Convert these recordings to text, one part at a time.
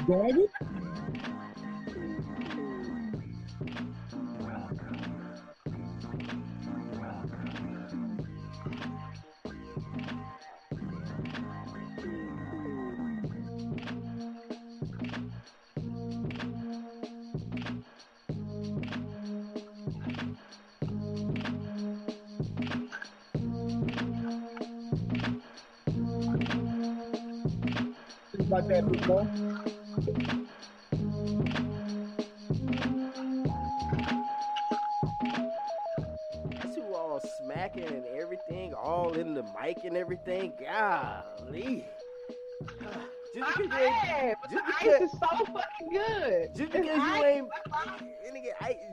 David? About that, people. That's who all smacking and everything, all in the mic and everything. Golly. Just because you ain't, just Ice because, is so fucking good. just because you ain't,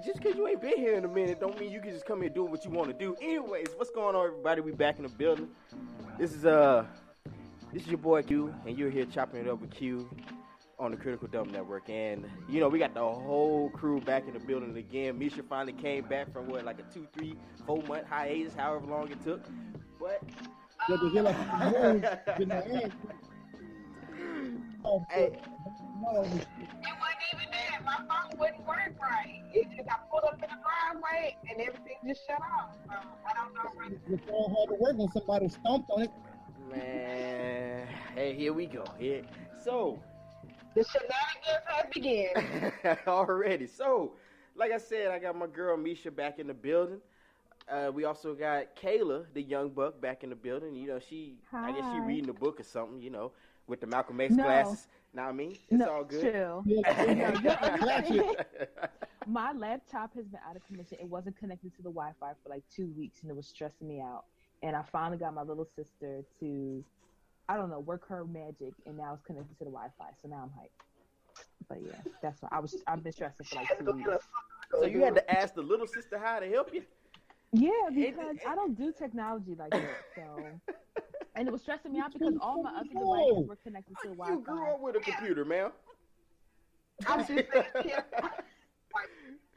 just because you ain't been here in a minute, don't mean you can just come here doing what you want to do. Anyways, what's going on, everybody? We back in the building. This is your boy Q, and you're here chopping it up with Q on the Critical Dump Network. And you know we got the whole crew back in the building again. Misha finally came back from like a 2, 3, 4 month hiatus, however long it took. But hey, It wasn't even that. My phone wouldn't work right. It just I pulled up in the driveway and everything just shut off. So I don't know. Your phone had to work when somebody stomped on it. man, hey, here we go. Here, so The shenanigans have begun. already. So, like I said, I got my girl Misha back in the building. We also got Kayla, the young buck, back in the building. You know, I guess she Hi. reading a book or something, you know, with the Malcolm X No. glasses. Know what I mean? It's all good. Chill. My laptop has been out of commission. It wasn't connected to the Wi-Fi for like 2 weeks, and it was stressing me out. And I finally got my little sister to, I don't know, work her magic, and now it's connected to the Wi-Fi. So now I'm hyped. But yeah, that's why I've been stressing for like 2 weeks. So you had to ask the little sister how to help you? Yeah, because I don't do technology like that. So, and it was stressing me out because all my other devices were connected to the Wi-Fi. You grew up with a computer, man. I'm just saying, like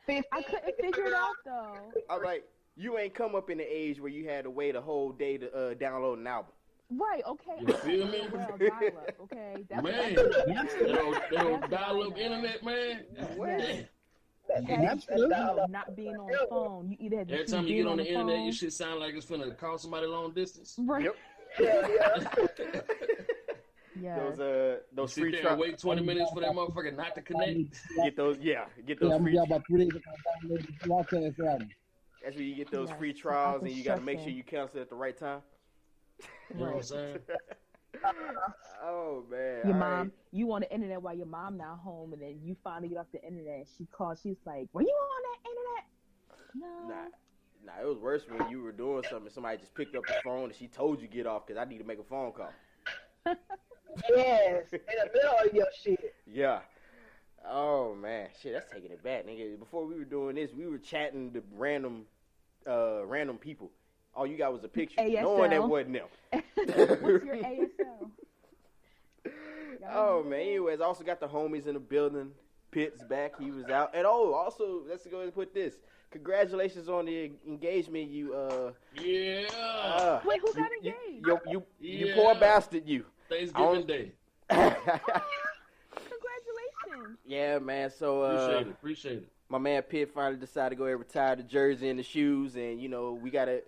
50. I couldn't figure it out though. All right, you ain't come up in the age where you had to wait a whole day to download an album. Right, okay. You feel me? Well, dial-up, okay? That's Man, they don't dial up internet, man. Yes. Absolutely. Not being on the phone. You either have to Every keep time you being get on the internet, phone. your shit sound like it's finna call somebody long distance. Right. Yep. Yes. Those Sit free there trials. and wait 20 minutes for that motherfucker not to connect. Get those I'm free. about 3 days ago. Downloaded the broadcast album. That's where you get those Yes. free trials, I've been and you got to make sure stressing. you cancel at the right time. You know what I'm saying? Oh man. Your all mom, right. you on the internet while your mom not home, and then you finally get off the internet. She calls. She's like, "Were you on that internet?" No. Nah, it was worse when you were doing something. Somebody just picked up the phone and she told you get off because I need to make a phone call. Yes, in the middle of your shit. Yeah. Oh man, shit, that's taking it back, nigga. Before we were doing this, we were chatting to random people. All you got was a picture, ASL. knowing that wasn't them. What's your ASL? Oh man. Anyways, I also got the homies in the building. Pitt's back. He was out. And also, let's go ahead and put this. Congratulations on the engagement. You Yeah. Wait, who got engaged? you Yeah. poor bastard. You. Thanksgiving Day. Congratulations. Yeah, man. So Appreciate it. my man Pitt finally decided to go ahead and retire the jersey and the shoes, and you know he gotta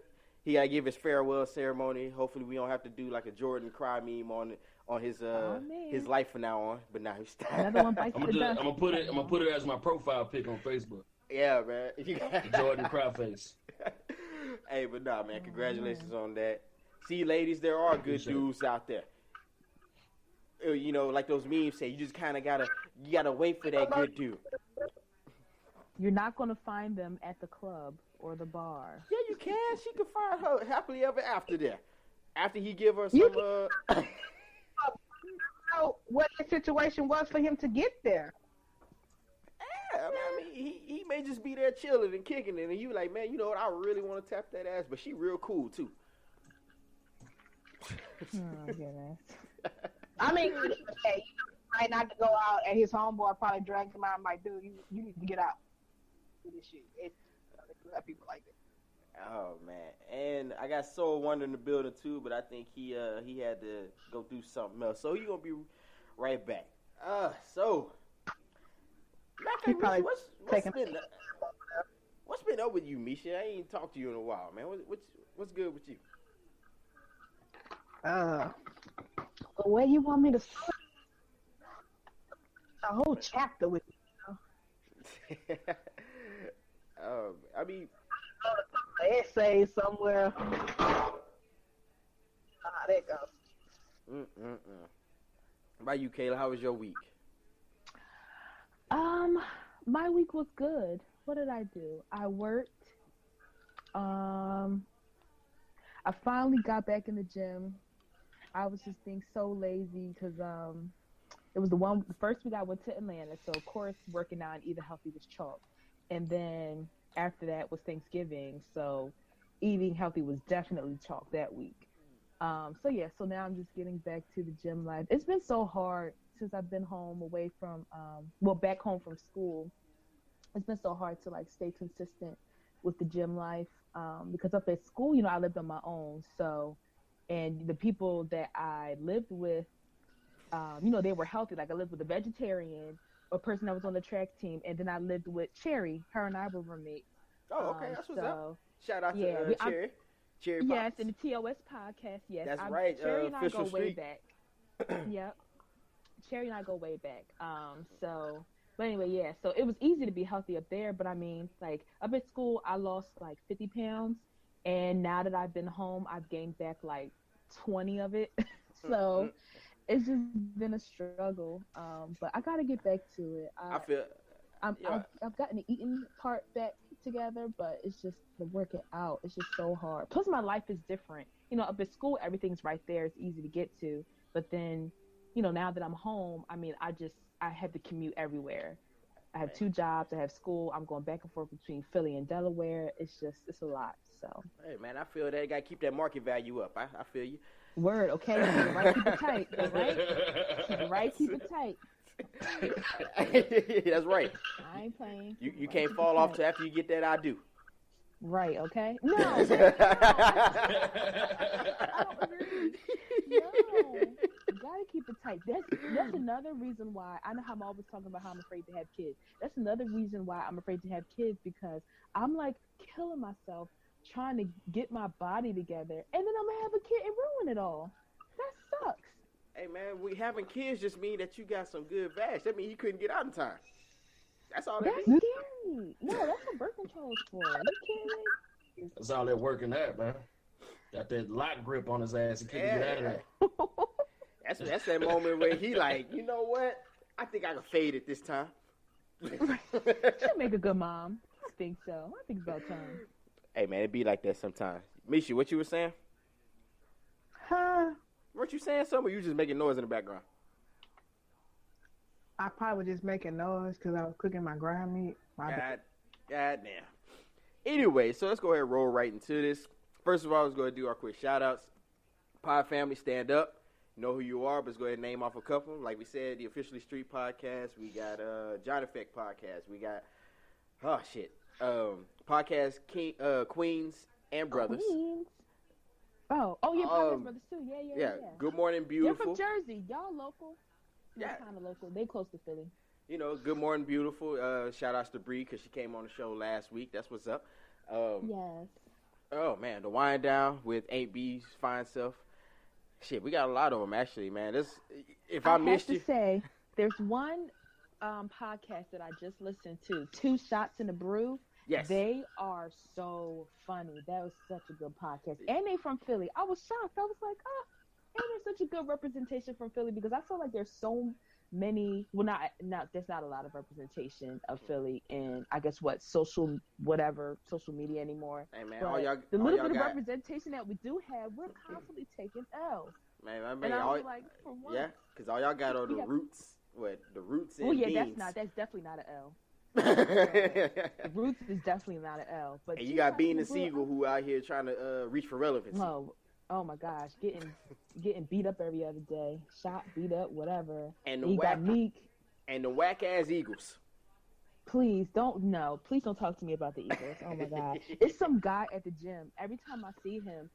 give his farewell ceremony. Hopefully we don't have to do like a Jordan cry meme on his man. his life from now on. But now he's Another one bites I'm the dust. gonna put it as my profile pic on Facebook. yeah, man. You got Jordan Cryface. Hey, but nah, man. Congratulations on that. See, ladies, there are good Appreciate it. dudes out there. You know, like those memes say, you just kind of gotta wait for that good dude. You're not going to find them at the club or the bar. Yeah, you can. She can find her happily ever after there. After he give her some, You know what the situation was for him to get there. yeah, I mean, he may just be there chilling and kicking it, and you like, man, you know what? I really want to tap that ass, but she real cool too. Oh, goodness. I mean, hey, might not to go out, and his homeboy probably dragged him out. I'm like, dude, you need to get out. Do this shit. It's people like that. Oh man, and I got Soul Wonder in the building too, but I think he had to go do something else, so he gonna be right back. So He probably what's taking- what's been up with you, Misha? I ain't talked to you in a while, man. What's good with you? The way you want me to start a whole chapter with you. I mean, An essay somewhere. How that goes. How about you, Kayla? How was your week? My week was good. What did I do? I worked. I finally got back in the gym. I was just being so lazy because it was the first week I went to Atlanta, so of course working out and eating healthy was chalk. And then after that was Thanksgiving, so eating healthy was definitely chalk that week. So now I'm just getting back to the gym life. It's been so hard since I've been home away from back home from school. It's been so hard to like stay consistent with the gym life because up at school, I lived on my own. So, and the people that I lived with, they were healthy. Like I lived with a vegetarian, a person that was on the track team, and then I lived with Cherry. Her and I were roommates. Oh, okay, that's what's up. Shout out to Cherry. Cherry yes, Pops. in the TOS podcast. Yes, That's right. Cherry and I Official go way Street. back. Yep. Cherry and I go way back. But anyway, yeah. So it was easy to be healthy up there, but I mean, like up at school, I lost like 50 pounds, and now that I've been home, I've gained back like 20 of it. So it's just been a struggle. But I gotta get back to it. I've gotten the eating part back together, but it's just the working out. It's just so hard. Plus, my life is different. Up at school, everything's right there. It's easy to get to. But then, now that I'm home, I mean, I have to commute everywhere. I have 2 jobs. I have school. I'm going back and forth between Philly and Delaware. It's a lot. So. Hey man, I feel that. Gotta keep that market value up. I feel you. Word, okay. Right, keep it tight. Right, keep it tight. That's right. I ain't playing. You can't fall off till after you get that I do. Right, okay? No. I don't agree. No. You gotta keep it tight. That's another reason why I know how I'm always talking about how I'm afraid to have kids. That's another reason why I'm afraid to have kids, because I'm like killing myself trying to get my body together, and then I'm gonna have a kid and ruin it all. That sucks. Hey man, having kids just mean that you got some good bash. That means he couldn't get out in time. That's all that That's means. scary. No, that's what birth control is for. You kidding me? That's all that working at, man. Got that lock grip on his ass and can't get out of there. That's that moment where he like, you know what? I think I can fade it this time. She'll make a good mom. I think so. I think it's about time. Hey man, it be like that sometimes. Misha, what you were saying? Huh? Weren't you saying something, or you just making noise in the background? I probably was just making noise because I was cooking my ground meat. God damn. Anyway, so let's go ahead and roll right into this. First of all, let's go ahead and do our quick shout outs. Pod family, stand up. You know who you are, but let's go ahead and name off a couple. Like we said, the Officially Street podcast. We got John Effect podcast. We got podcast King, Queens and Brothers. Queens. Oh yeah, Podcast Brothers too. Yeah. Good Morning Beautiful. They're from Jersey. Y'all local? Yeah. Kind of local. They close to Philly. Good Morning Beautiful. Shout outs to Bree because she came on the show last week. That's what's up. Yes. Oh man, the Wind Down with Ain't B's Fine Self. Shit, we got a lot of them actually, man. I missed you. I have to say, there's one podcast that I just listened to, Two Shots in a Brew. Yes. They are so funny. That was such a good podcast. And they from Philly. I was shocked. I was like, and there's such a good representation from Philly, because I feel like there's so many, well, there's not a lot of representation of Philly in, I guess, social media anymore. Hey man, but the little bit of representation that we do have, we're constantly taking L's. Man, I mean, and I was like, for what? Yeah, because all y'all got are the roots. What, the roots and beans. Beans. That's definitely not an L. The roots is definitely not an L. But and you got Bean and Siegel who out here trying to reach for relevancy. Oh my gosh, getting beat up every other day, shot, beat up, whatever. And got Meek and the whack ass Eagles. Please don't Please don't talk to me about the Eagles. Oh my God, it's some guy at the gym. Every time I see him,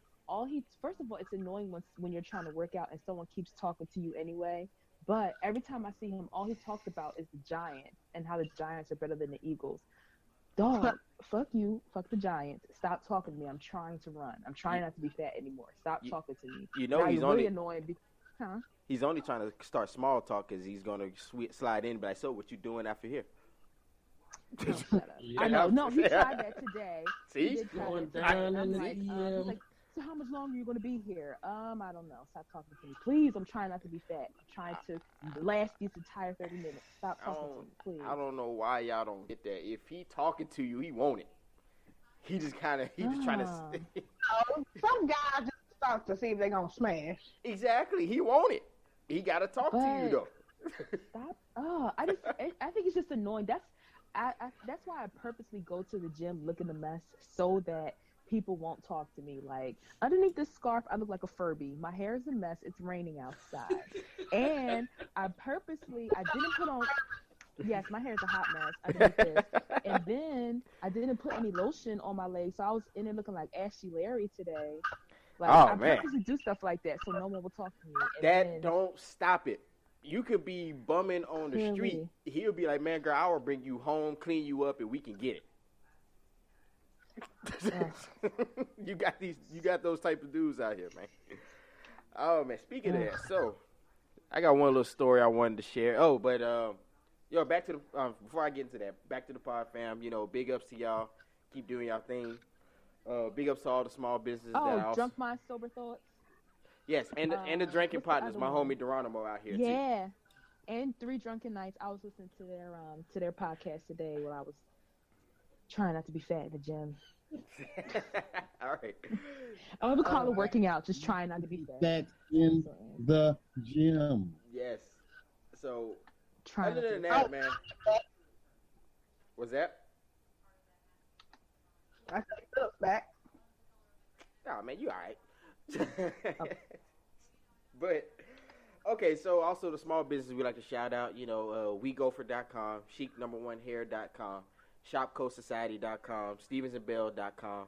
first of all, it's annoying when you're trying to work out and someone keeps talking to you anyway. But every time I see him, all he talks about is the Giants and how the Giants are better than the Eagles. Dog, fuck you, fuck the Giants. Stop talking to me. I'm trying to run. I'm trying not to be fat anymore. Stop talking to me. You know now he's you're only really annoying. He's only trying to start small talk because he's gonna slide in and be like, "So what you doing after here?" Oh, shut up. I know. No, he tried that today. See? He did try Going that down today. in the He's like, so how much longer are you going to be here? I don't know. Stop talking to me. Please, I'm trying not to be fat. I'm trying to last these entire 30 minutes. Stop talking to me, please. I don't know why y'all don't get that. If he talking to you, he want it. He just trying to. Some guys just talk to see if they're going to smash. Exactly. He want it. He got to talk to you, though. Stop. I think it's just annoying. That's why I purposely go to the gym looking a mess so that people won't talk to me. Like, underneath this scarf, I look like a Furby. My hair is a mess. It's raining outside. And I didn't put on, yes, my hair is a hot mess underneath this. And then I didn't put any lotion on my legs, so I was in there looking like Ashley Larry today. Like, I purposely do stuff like that so no one will talk to me. And don't stop it. You could be bumming on the street. He'll be like, "Man, girl, I will bring you home, clean you up, and we can get it." You got those type of dudes out here, man. Oh man, speaking of that, so I got one little story I wanted to share. Oh, but back to the before I get into that, back to the pod fam. You know, big ups to y'all. Keep doing y'all thing. Big ups to all the small businesses. Drunk Minds, Sober Thoughts. Yes, and the drinking partners, my homie Geronimo out here too. Yeah, and 3 Drunken Nights. I was listening to their podcast today while I was trying not to be fat in the gym. All right. I would call it working out, just trying not to be fat. That's in the gym. Yes. So, other than that, man. What's that? I said, look back. Oh, man, you all right. But okay, so also the small business we like to shout out, WeGopher.com, ChicNumber1Hair.com, ShopCoSociety.com, StevensandBell.com.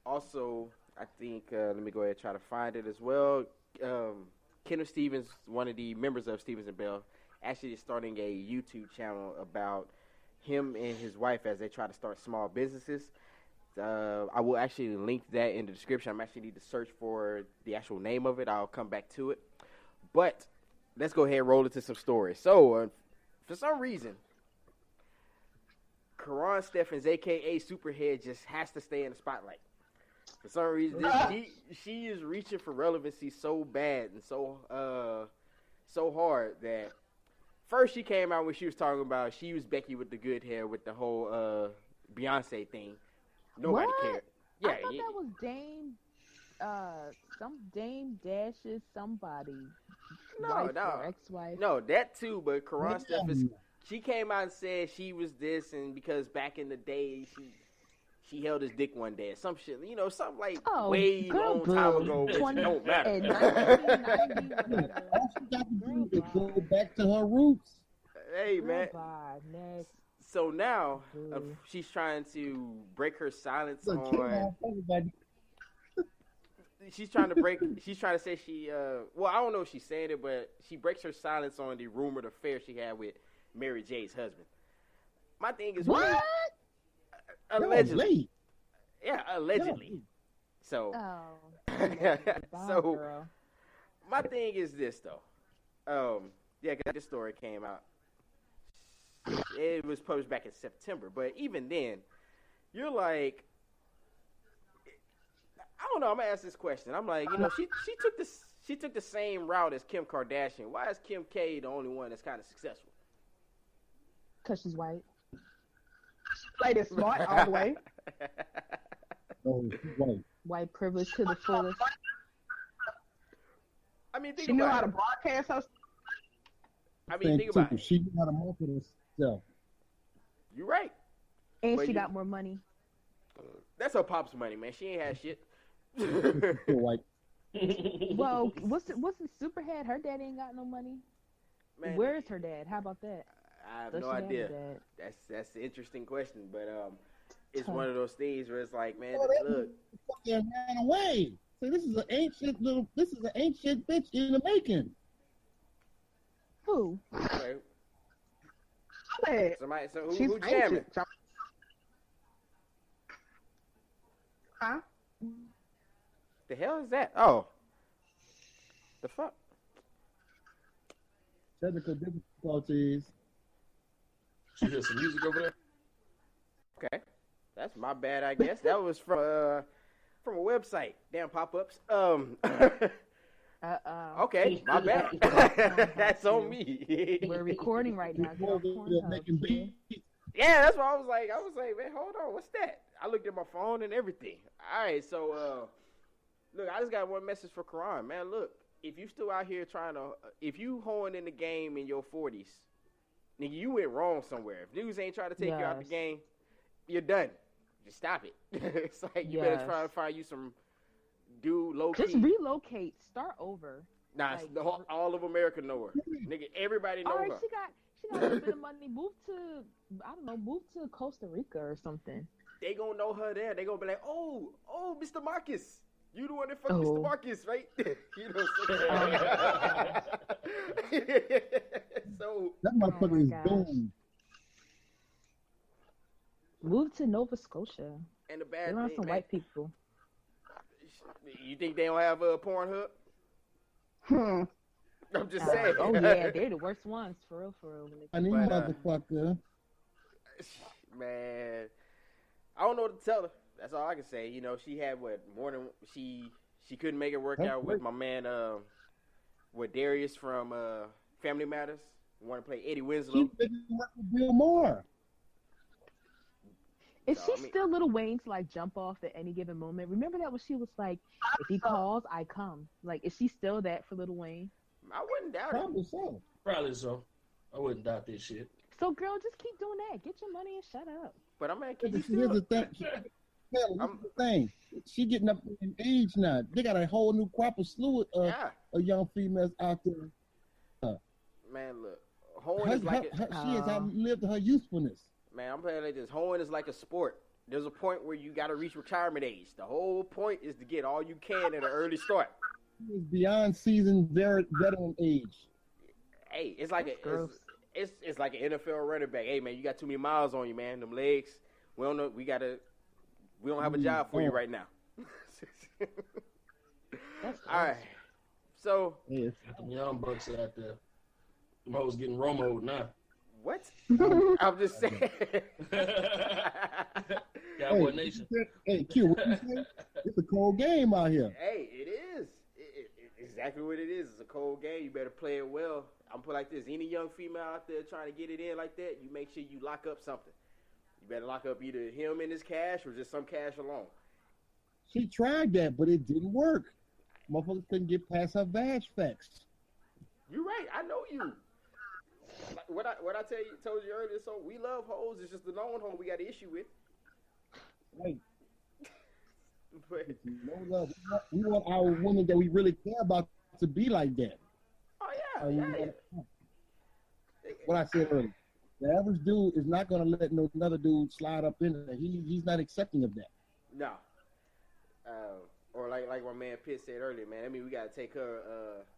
Also, I think let me go ahead and try to find it as well. Kenneth Stevens, one of the members of Stevens and Bell, actually is starting a YouTube channel about him and his wife as they try to start small businesses. I will actually link that in the description. I'm actually need to search for the actual name of it. I'll come back to it. But let's go ahead and roll into some stories. So, for some reason, Karan Steffens, a.k.a. Superhead, just has to stay in the spotlight. For some reason, she is reaching for relevancy so bad and so hard that first she came out when she was talking about she was Becky with the good hair with the whole Beyonce thing. Nobody cared. Yeah, I thought that was Dame Dash's somebody. Wife or ex-wife. No, that too. But Karan Steffens, she came out and said she was this, and because back in the day she held his dick one day, or some shit. Something like way long time ago. Which don't matter. All she got to do is go back to her roots. Hey, man. Next. So now she's trying to break her silence on. She's trying to say she. Well, I don't know if she's saying it, but she breaks her silence on the rumored affair she had with Mary J's husband. My thing is what? Allegedly. Yeah, allegedly. So. So. My thing is this though. This story came out. It was published back in September, but even then, you're like, I don't know. I'm gonna ask this question. I'm like, she took the same route as Kim Kardashian. Why is Kim K the only one that's kind of successful? Because she's white. Played it smart all the way. Oh, she's white. White privilege to the fullest. I mean, she knew how to broadcast her. Think about it. She knew how to market herself. You're right. And she got more money. That's her pop's money, man. She ain't had shit. White. Well, what's the Superhead? Her dad ain't got no money. Man, where is her dad? How about that? I have Does no she have a idea. dad? That's an interesting question, but it's Huh. one of those things where it's like, man, Oh, that look, fucking ran away. So this is an ancient bitch in the making. Who? okay, Hey, somebody, so she's who jamming? ancient. Huh? The hell is that? Oh, the fuck. Technical difficulties. You hear some music over there? Okay, that's my bad, I guess. That was from a website. Damn pop-ups. Okay, my bad. That's on me. We're recording right now. Get off They're Pornhub, making kid. beats. Yeah, that's what I was like, man, hold on, what's that? I looked at my phone and everything. All right, so look, I just got one message for Karan, man. Look, if you still out here if you hoeing in the game in your 40s, nigga, you went wrong somewhere. If niggas ain't trying to take you out the Yes. game, you're done. Just stop it. It's like you better try to find you some dude low Just key. relocate. Start over. Nah, like- all of America know her. Nigga, everybody know All right, her. she got a little bit of money. Move to Costa Rica or something. They gonna know her there. They gonna be like, oh, Mr. Marcus. You the one that fucked Oh. Mr. Marcus, right? You know what I'm saying? So, That motherfucker my is gosh. doomed. Move to Nova Scotia. and the They're bad around thing, some man, white people. you think they don't have a Pornhub? Hmm. I'm just saying. Oh yeah, they're the worst ones for real. I need But, motherfucker. Man, I don't know what to tell her. That's all I can say. You know, she had more than she couldn't make it work That's out with great. my man, with Darius from Family Matters. Want to play Eddie She Winslow? didn't work with Bill Moore. Is No, she I mean- still Lil Wayne to like jump off at any given moment? Remember that when she was like, "If he calls, I come." Like, is she still that for Lil Wayne? I wouldn't doubt it. Probably so. Probably so. I wouldn't doubt this shit. So, girl, just keep doing that. Get your money and shut up. But I'm like, can you Here's the still? thing. Here's the thing. She getting up in age now. They got a whole new crop of slew Yeah, of young females out there. man, look, hoeing is like She has outlived her youthfulness. man. I'm playing like this. Hoeing is like a sport. There's a point where you got to reach retirement age. The whole point is to get all you can at an early start. She is beyond seasoned veteran age. Hey, it's like That's gross. it's like an NFL running back. Hey man, you got too many miles on you, man. Them legs. We don't know. We don't have a job for you right now. That's All right. So Yes. Them young bucks out there. Them hoes getting Romo'd now. what? I'm just saying. Cowboy Nation. Hey, Q, what you say? It's a cold game out here. Hey, it is. Exactly what it is. It's a cold game. You better play it well. I'm put like this. Any young female out there trying to get it in like that, you make sure you lock up something. You better lock up either him and his cash or just some cash alone. She tried that, but it didn't work. Motherfuckers couldn't get past her vag facts. You're right. I know you. Like, what I told you earlier. So we love hoes. It's just the lone hoe we got an issue with. Right. But, No love. We want our women that we really care about to be like that. oh I yeah, mean, yeah. what I said earlier. The average dude is not going to let another dude slide up in there. He's not accepting of that. No. Or like my man Pitt said earlier, man. I mean, we gotta take her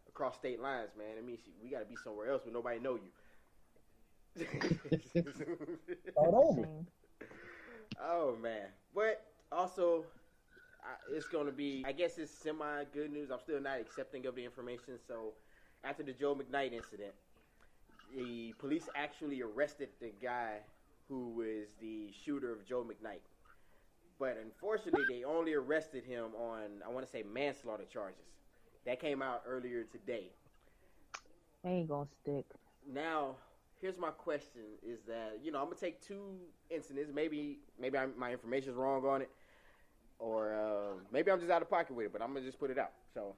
across state lines, man. I mean, we gotta be somewhere else where nobody know you. Start over. Same. Oh man, but also it's gonna be. I guess it's semi good news. I'm still not accepting of the information. So after the Joe McKnight incident, the police actually arrested the guy who was the shooter of Joe McKnight. But unfortunately, they only arrested him on, I want to say, manslaughter charges. That came out earlier today. They ain't gonna stick. Now, here's my question: is that I'm gonna take two incidents. Maybe my information's wrong on it, or maybe I'm just out of pocket with it. But I'm gonna just put it out. So,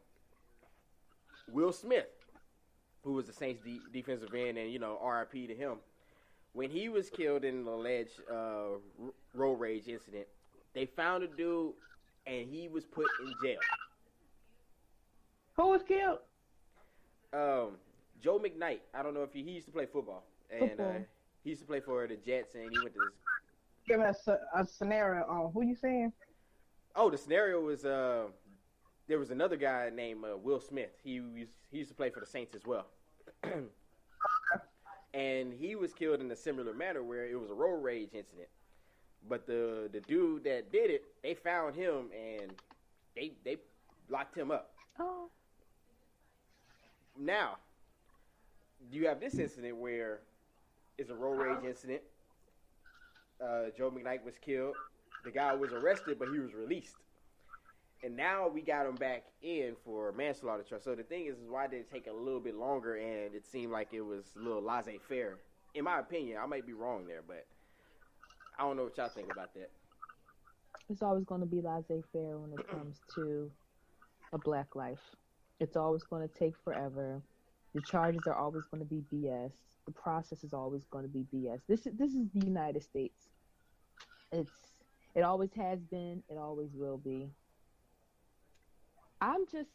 Will Smith, who was the Saints defensive end, and RIP to him, when he was killed in an alleged road rage incident, they found a dude and he was put in jail. Who was killed? Joe McKnight. I don't know if he used to play football. and Football. he used to play for the Jets, and he went to this. Give us a scenario on who you saying? Oh, the scenario was there was another guy named Will Smith. He used to play for the Saints as well, and he was killed in a similar manner where it was a road rage incident. But the dude that did it, they found him and they locked him up. Oh. Now, you have this incident where it's a road rage incident. Joe McKnight was killed. The guy was arrested, but he was released. And now we got him back in for manslaughter charge. So the thing is why did it take a little bit longer, and it seemed like it was a little laissez-faire. In my opinion, I might be wrong there, but I don't know what y'all think about that. It's always going to be laissez-faire when it comes to a black life. It's always going to take forever. The charges are always going to be BS. The process is always going to be BS. This is the United States. It always has been. It always will be. I'm just.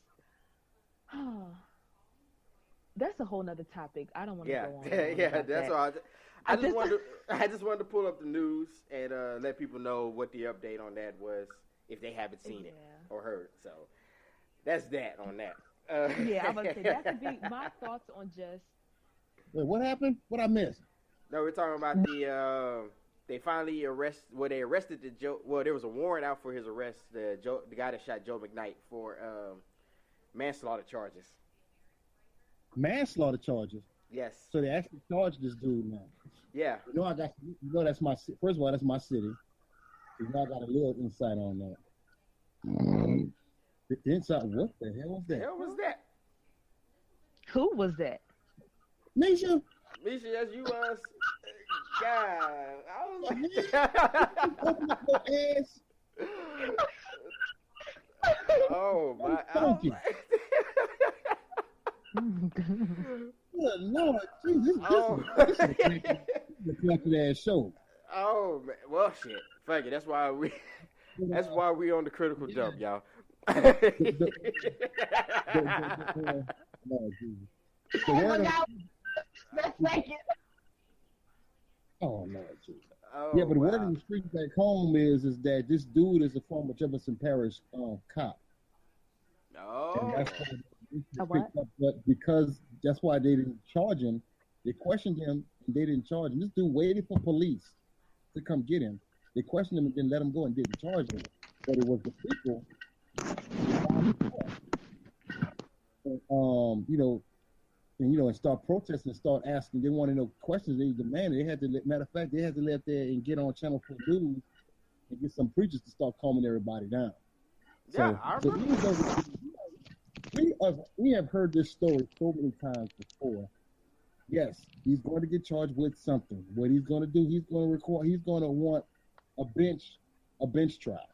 That's a whole nother topic. I don't want to go on. Yeah, that's all. I just wanted to pull up the news and let people know what the update on that was if they haven't seen it or heard. So that's that on that. Yeah, I'm gonna say that could be my thoughts on just. Wait, what happened? What I missed? No, we're talking about the. They finally they arrested the Joe. Well, there was a warrant out for his arrest. The guy that shot Joe McKnight for manslaughter charges. Manslaughter charges. Yes. So they actually charged this dude now. Yeah. That's my. First of all, that's my city. You know, I got a little insight on that. The insight. What the hell was that? The hell was that? Who was that? Misha, as you was. God, I was open up your ass. Oh my! Thank you. Good Lord, Jesus, this is a cracking ass show. Oh man, well shit, fuck it. That's why we on the critical dump, y'all. Lord Jesus. Oh Lord Jesus. Oh, Yeah, but the word wow. in the street back home is that this dude is a former Jefferson Parish cop. No. And that's why A what? but because that's why they didn't charge him. They questioned him and they didn't charge him. This dude waited for police to come get him. They questioned him and then let him go and didn't charge him. But it was the people, and start protesting, start asking. They wanted no questions. They demanded. They had to. Matter of fact, they had to let there and get on Channel 4 News and get some preachers to start calming everybody down. Yeah, I remember. We have heard this story so many times before. Yes, he's going to get charged with something. What he's going to do, he's going to record. He's going to want a bench trial,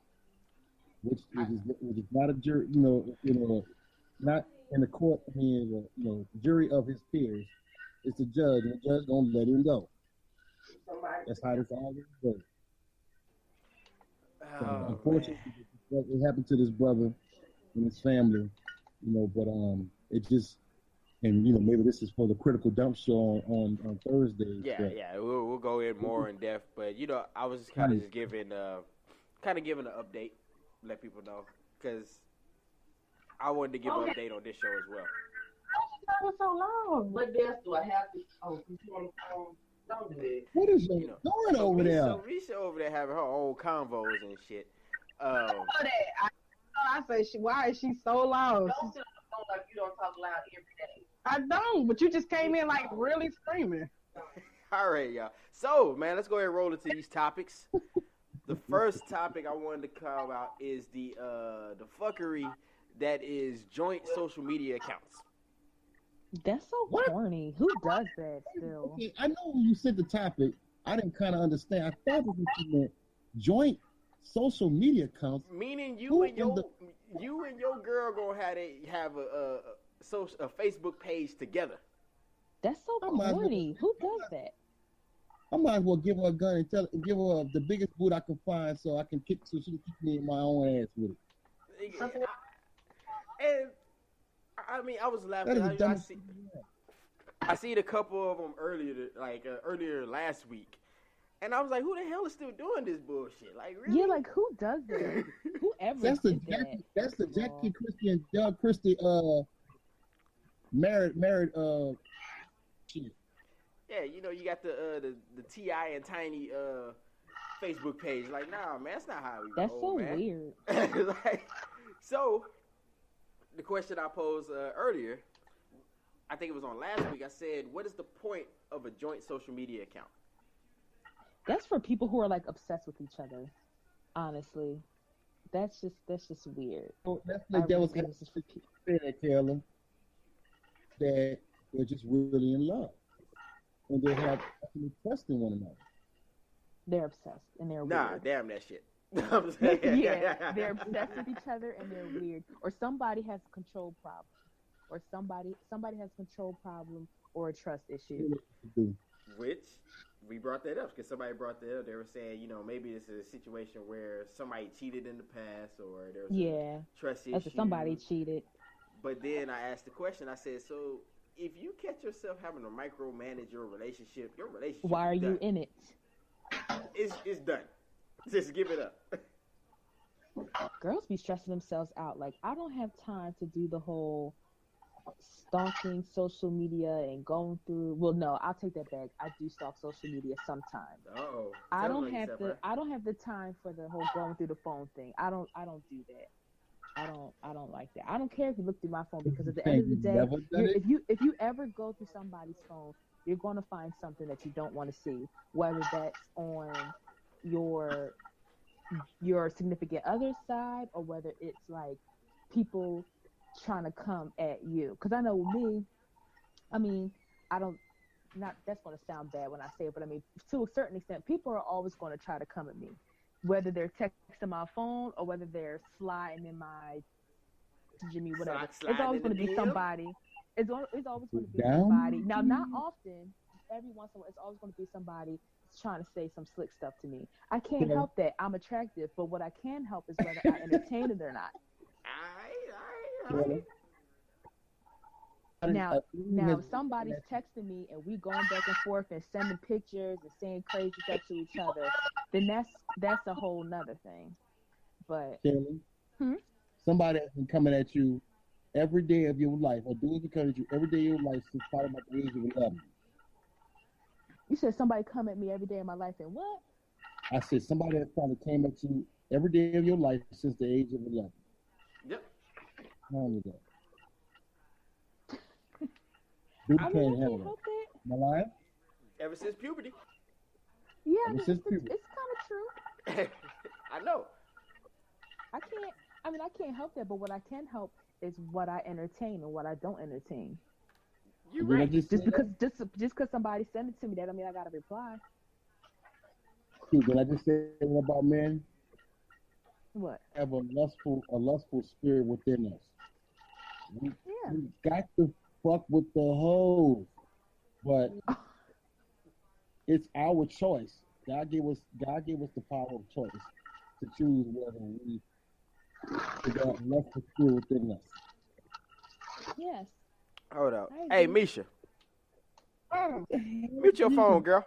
which is not a jury. Not in the court. I mean, jury of his peers. It's the judge, and the judge going to let him go. That's how this always goes. Unfortunately, it happened to this brother and his family, but it just, and maybe this is for the critical dump show on Thursday. Yeah, we'll go in more in depth, but I was just kind of giving an update, let people know, because I wanted to give an update on this show as well. That was so long. What else do I have to? Oh, you want to don't do it. What is going on over there? So Risha over there having her own convos and shit. I say, why is she so loud? Don't sit on the phone like you don't talk loud every day. I don't, but you just came in like really screaming. All right, y'all. So, man, let's go ahead and roll into these topics. The first topic I wanted to call out is the fuckery that is joint social media accounts. That's so corny. Who does that still? Okay, I know when you said the topic, I didn't kind of understand. I thought that you meant joint social media accounts. Meaning you and your girl gonna have a Facebook page together. That's so corny. Who does that? I might as well give her a gun and give her the biggest boot I can find so she can kick me in my own ass with it. And I mean, I was laughing. I seen a couple of them earlier last week, and I was like, who the hell is still doing this bullshit? Like, really? Yeah, like who does that? Whoever That's the did that? that's the Jackie Christie and Doug Christie married shit. Yeah, you know, you got the T.I. and Tiny Facebook page. Like, nah, man, that's not how we That's roll, so man. weird. Like, so the question I posed earlier, I think it was on last week. I said, what is the point of a joint social media account? That's for people who are like obsessed with each other. Honestly, that's just weird. So that's I like that really was think it's just for people. said, Taylor, that they're just really in love. And they have actually trust in one another. They're obsessed and they're Nah, weird. damn that shit. I'm saying. Yeah, they're obsessed with each other and they're weird. Or somebody has a control problem. Or somebody has a control problem or a trust issue. Which we brought that up because somebody brought that up. They were saying, you know, maybe this is a situation where somebody cheated in the past or there was a trust issue. Somebody cheated. But then I asked the question. I said, so if you catch yourself having to micromanage your relationship why are is you done. in it? It's done. Just give it up. Girls be stressing themselves out. Like, I don't have time to do the whole stalking social media and going through. Well, no, I'll take that back. I do stalk social media sometimes. Uh-oh. I don't have the time for the whole going through the phone thing. I don't do that. I don't like that. I don't care if you look through my phone because at the end of the day, if you ever go through somebody's phone, you're going to find something that you don't want to see, whether that's on your significant other's side or whether it's like people trying to come at you. Because I know with me, I mean, that's going to sound bad when I say it, but I mean, to a certain extent, people are always going to try to come at me, whether they're texting my phone or whether they're sliding in my Jimmy, whatever. It's always going to be somebody. It's always going to be somebody. Now, not often. Every once in a while, it's always going to be somebody trying to say some slick stuff to me. I can't help that. I'm attractive, but what I can help is whether I entertain it or not. All right. Now, if somebody's texting me and we going back and forth and sending pictures and saying crazy stuff to each other, then that's a whole nother thing. But somebody has been coming at you every day of your life, or doing because of you every day of your life since probably about the age of 11. You said somebody come at me every day of my life, and what? I said somebody has probably came at you every day of your life since the age of 11. Yep. How old is that? I can't help it. Am I lying? Ever since puberty. Yeah, Ever since puberty. It's kind of true. I know. I can't help that, but what I can help is what I entertain and what I don't entertain. You're right. Just because somebody sent it to me, that don't mean I gotta reply. Did I just say about men? What? Have a lustful spirit within us. We got to fuck with the hoes, but it's our choice. God gave us the power of choice to choose whether we got lustful spirit within us. Yes. Hold up. Hey, Misha. Mute your phone, girl.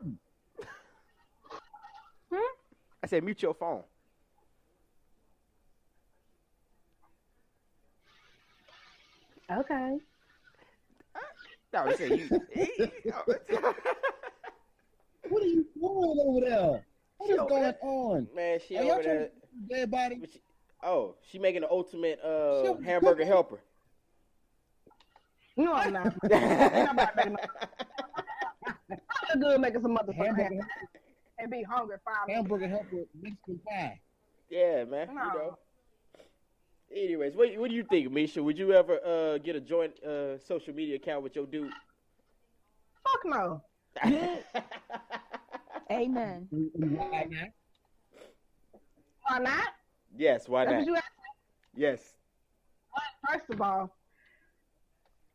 I said mute your phone. Okay. No, I said you. What are you doing over there? What is going on? Man, she Are over y'all there. Dead body? She making the ultimate hamburger helper. No, I'm not. I'm good making some motherfucking hamburger and be hungry 5 minutes. Hamburger helper Mexican pie. Yeah, man. No. You know. Anyways, what do you think, Misha? Would you ever get a joint social media account with your dude? Fuck no. Amen. Why not? Why not? Yes, why That's not? what you asked me? Yes. First of all,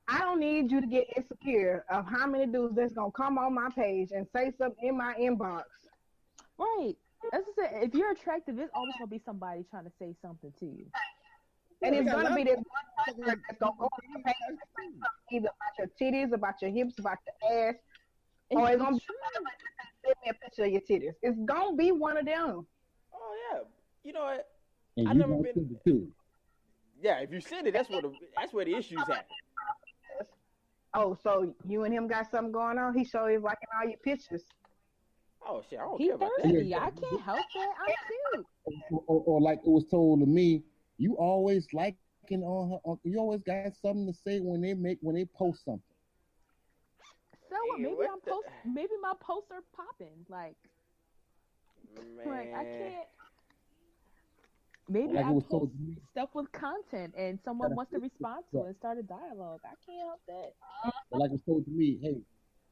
I don't need you to get insecure of how many dudes that's gonna come on my page and say something in my inbox. Right. That's what I said. If you're attractive, it's always gonna be somebody trying to say something to you. And it's gonna be this one person that's gonna go on the page and say something either about your titties, about your hips, about your ass, or It's it's gonna be true. send me a picture of your titties. It's gonna be one of them. Oh yeah. You know what? And I you never gonna been- send it too. Yeah, if you send it, that's where the issues happen. Oh, so you and him got something going on? He showed you liking all your pictures. Oh shit, I don't He care about that. thirsty. I can't help that. I'm cute. Or like it was told to me, you always liking on her. You always got something to say when they post something. So what? Man, Maybe what I'm the- post. Maybe my posts are popping. Like I Man. can't. Maybe Like I it was post told to me. stuff with content and someone Gotta wants to fix it. respond to it and start a dialogue. I can't help that. But like it was told to me, hey,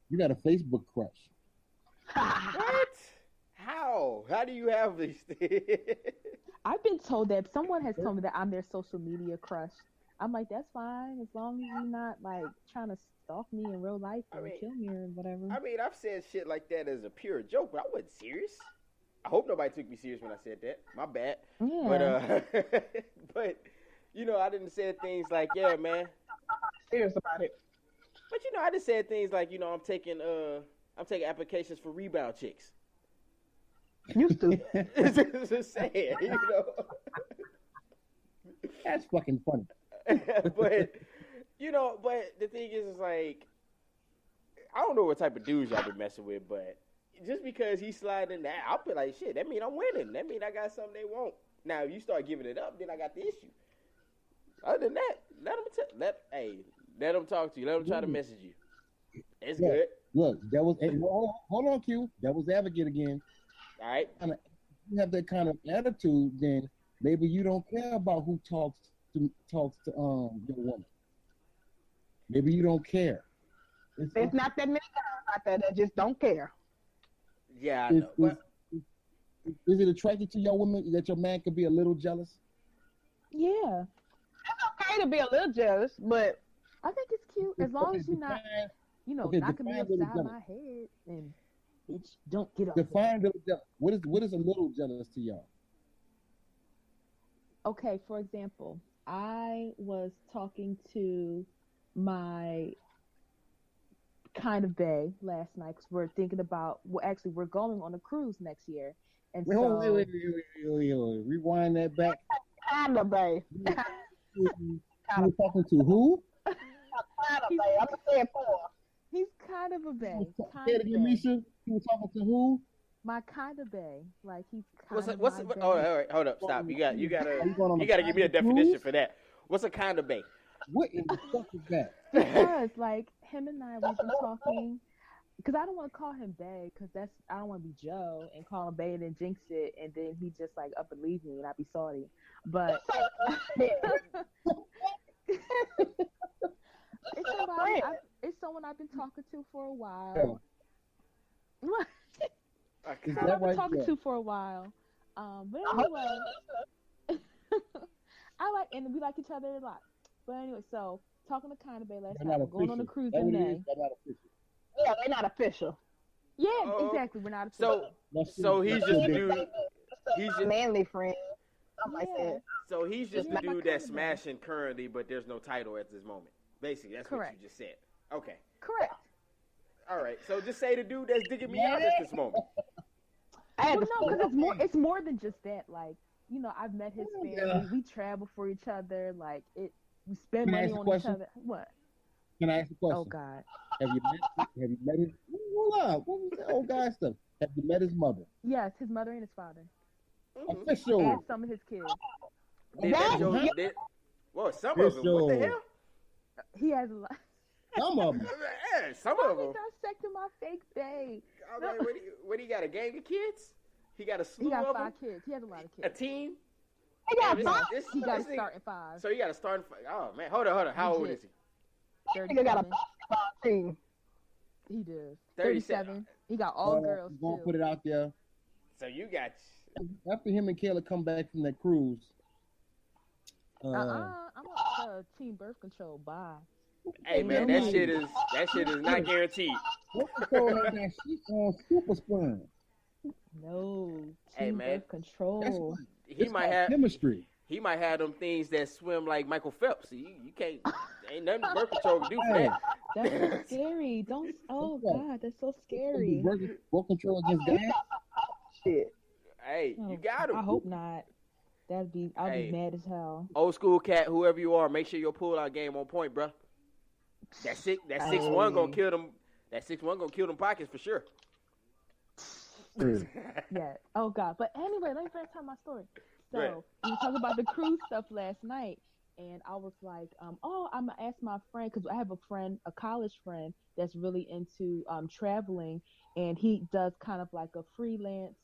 you got a Facebook crush. What? How? How do you have these things? I've been told that someone has told me that I'm their social media crush. I'm like, that's fine as long as you're not like trying to stalk me in real life I or mean- kill me or whatever. I mean, I've said shit like that as a pure joke, but I wasn't serious. I hope nobody took me serious when I said that. My bad. Yeah. But you know, I didn't say things like, yeah, man. Serious about it. But you know, I just said things like, you know, I'm taking applications for rebound chicks. Used to. Just saying, you know. That's fucking funny. But you know, but the thing is like, I don't know what type of dudes y'all been messing with, but just because he's sliding that, I'll be like, shit, that mean I'm winning. That mean I got something they want. Now, if you start giving it up, then I got the issue. Other than that, let them talk to you. Let them try to message you. It's Yeah. good. Look, hold on, Q. Devil's advocate again. All right. If you have that kind of attitude, then maybe you don't care about who talks to your woman. Maybe you don't care. There's not that many guys out there that just don't care. Yeah, I Is, know. But is it attracted to your woman that your man could be a little jealous? Yeah. It's okay to be a little jealous, but I think it's cute as long as you're not, Okay, knocking me define little upside jealous. my head and bitch, don't get up. Define little jealous. What is a little jealous to y'all? Okay, for example, I was talking to my kind of bae last night because we're thinking about, we're going on a cruise next year. And Wait, so, wait. Rewind that back. kind of babe. You were talking to who? Kind of babe. I'm saying for. he's kind of a bae. Say it again, Misha. You were talking to who? My kind of bae. Like, he's kind what's of what? my Oh, bae. all right. Hold up. Stop. You gotta going on give me a a definition cruise? for that. What's a kind of bait? What in the fuck is that? Because, like, him and I, we've been talking. Because I don't want to call him bae, because I don't want to be Joe and call him bae and then jinx it, and then he just, like, up and leave me and I'd be salty. But it's someone I've been talking to for a while. Is Someone that I've been right talking there? to for a while. But anyway, and we like each other a lot. But anyway, so talking to Kind of Bay last They're night, not we're going on a official. cruise That's in what it May. is. They're not official. Yeah, they're not official. Yeah, Oh, exactly. We're not So, official. That's so it. he's That's just it. a dude. He's just Manly friend. Something like Yeah. that. So he's just He's the not dude my that's kind of man. smashing currently, but there's no title at this moment. Basically, that's Correct. what you just said. Okay. Correct. All right. So just say the dude that's digging me out at this moment. I had Well, to no, say because that. it's more than just that. Like, I've met his family. Yeah. We travel for each other. Like, we spend Can I money ask a on question? each other. What? Can I ask a question? Oh God. Have you met his? Hold up. What was that old guy stuff? Have you met his mother? Yes, his mother and his father, Mhm. Official. and some of his kids. Did that That- Joe, did, well, some of them. What the Official. hell? He has a lot. Some of them. Yeah, some Why of are them. you dissecting my fake babe? I mean, what he got? A gang of kids? He got a He slew got of 5 them? kids. He has a lot of A kids. team? They got This- five. this- He got this to nigga- start at 5. So you got to start. Oh man, hold on. How old is he? Nigga got a 37. basketball team. He does. 37. 37. He got all girls Gonna too. put it out there. So you got. After him and Kayla come back from that cruise. I'm on team birth control. Bye. Hey man, that shit is not guaranteed. What the hell is that shit on Super Sperm? No. Team Hey, man. birth control. That's what, He it's might called have. chemistry. He might have them things that swim like Michael Phelps. You can't. Ain't nothing birth control can do for Hey, that. That's so scary. Don't. Oh God, that's so scary. Remote control against gas. Shit. Hey, Oh, you got him. I hope not. I'll Hey. be mad as hell. Old school cat, whoever you are, make sure your pull-out game on point, bro. That 6'1" gonna kill them. That 6'1" gonna kill them pockets for sure. Yeah. Oh God. But anyway, let me finish telling my story. So Right. we were talking about the cruise stuff last night, and I was like, I'm gonna ask my friend because I have a college friend that's really into traveling, and he does kind of like a freelance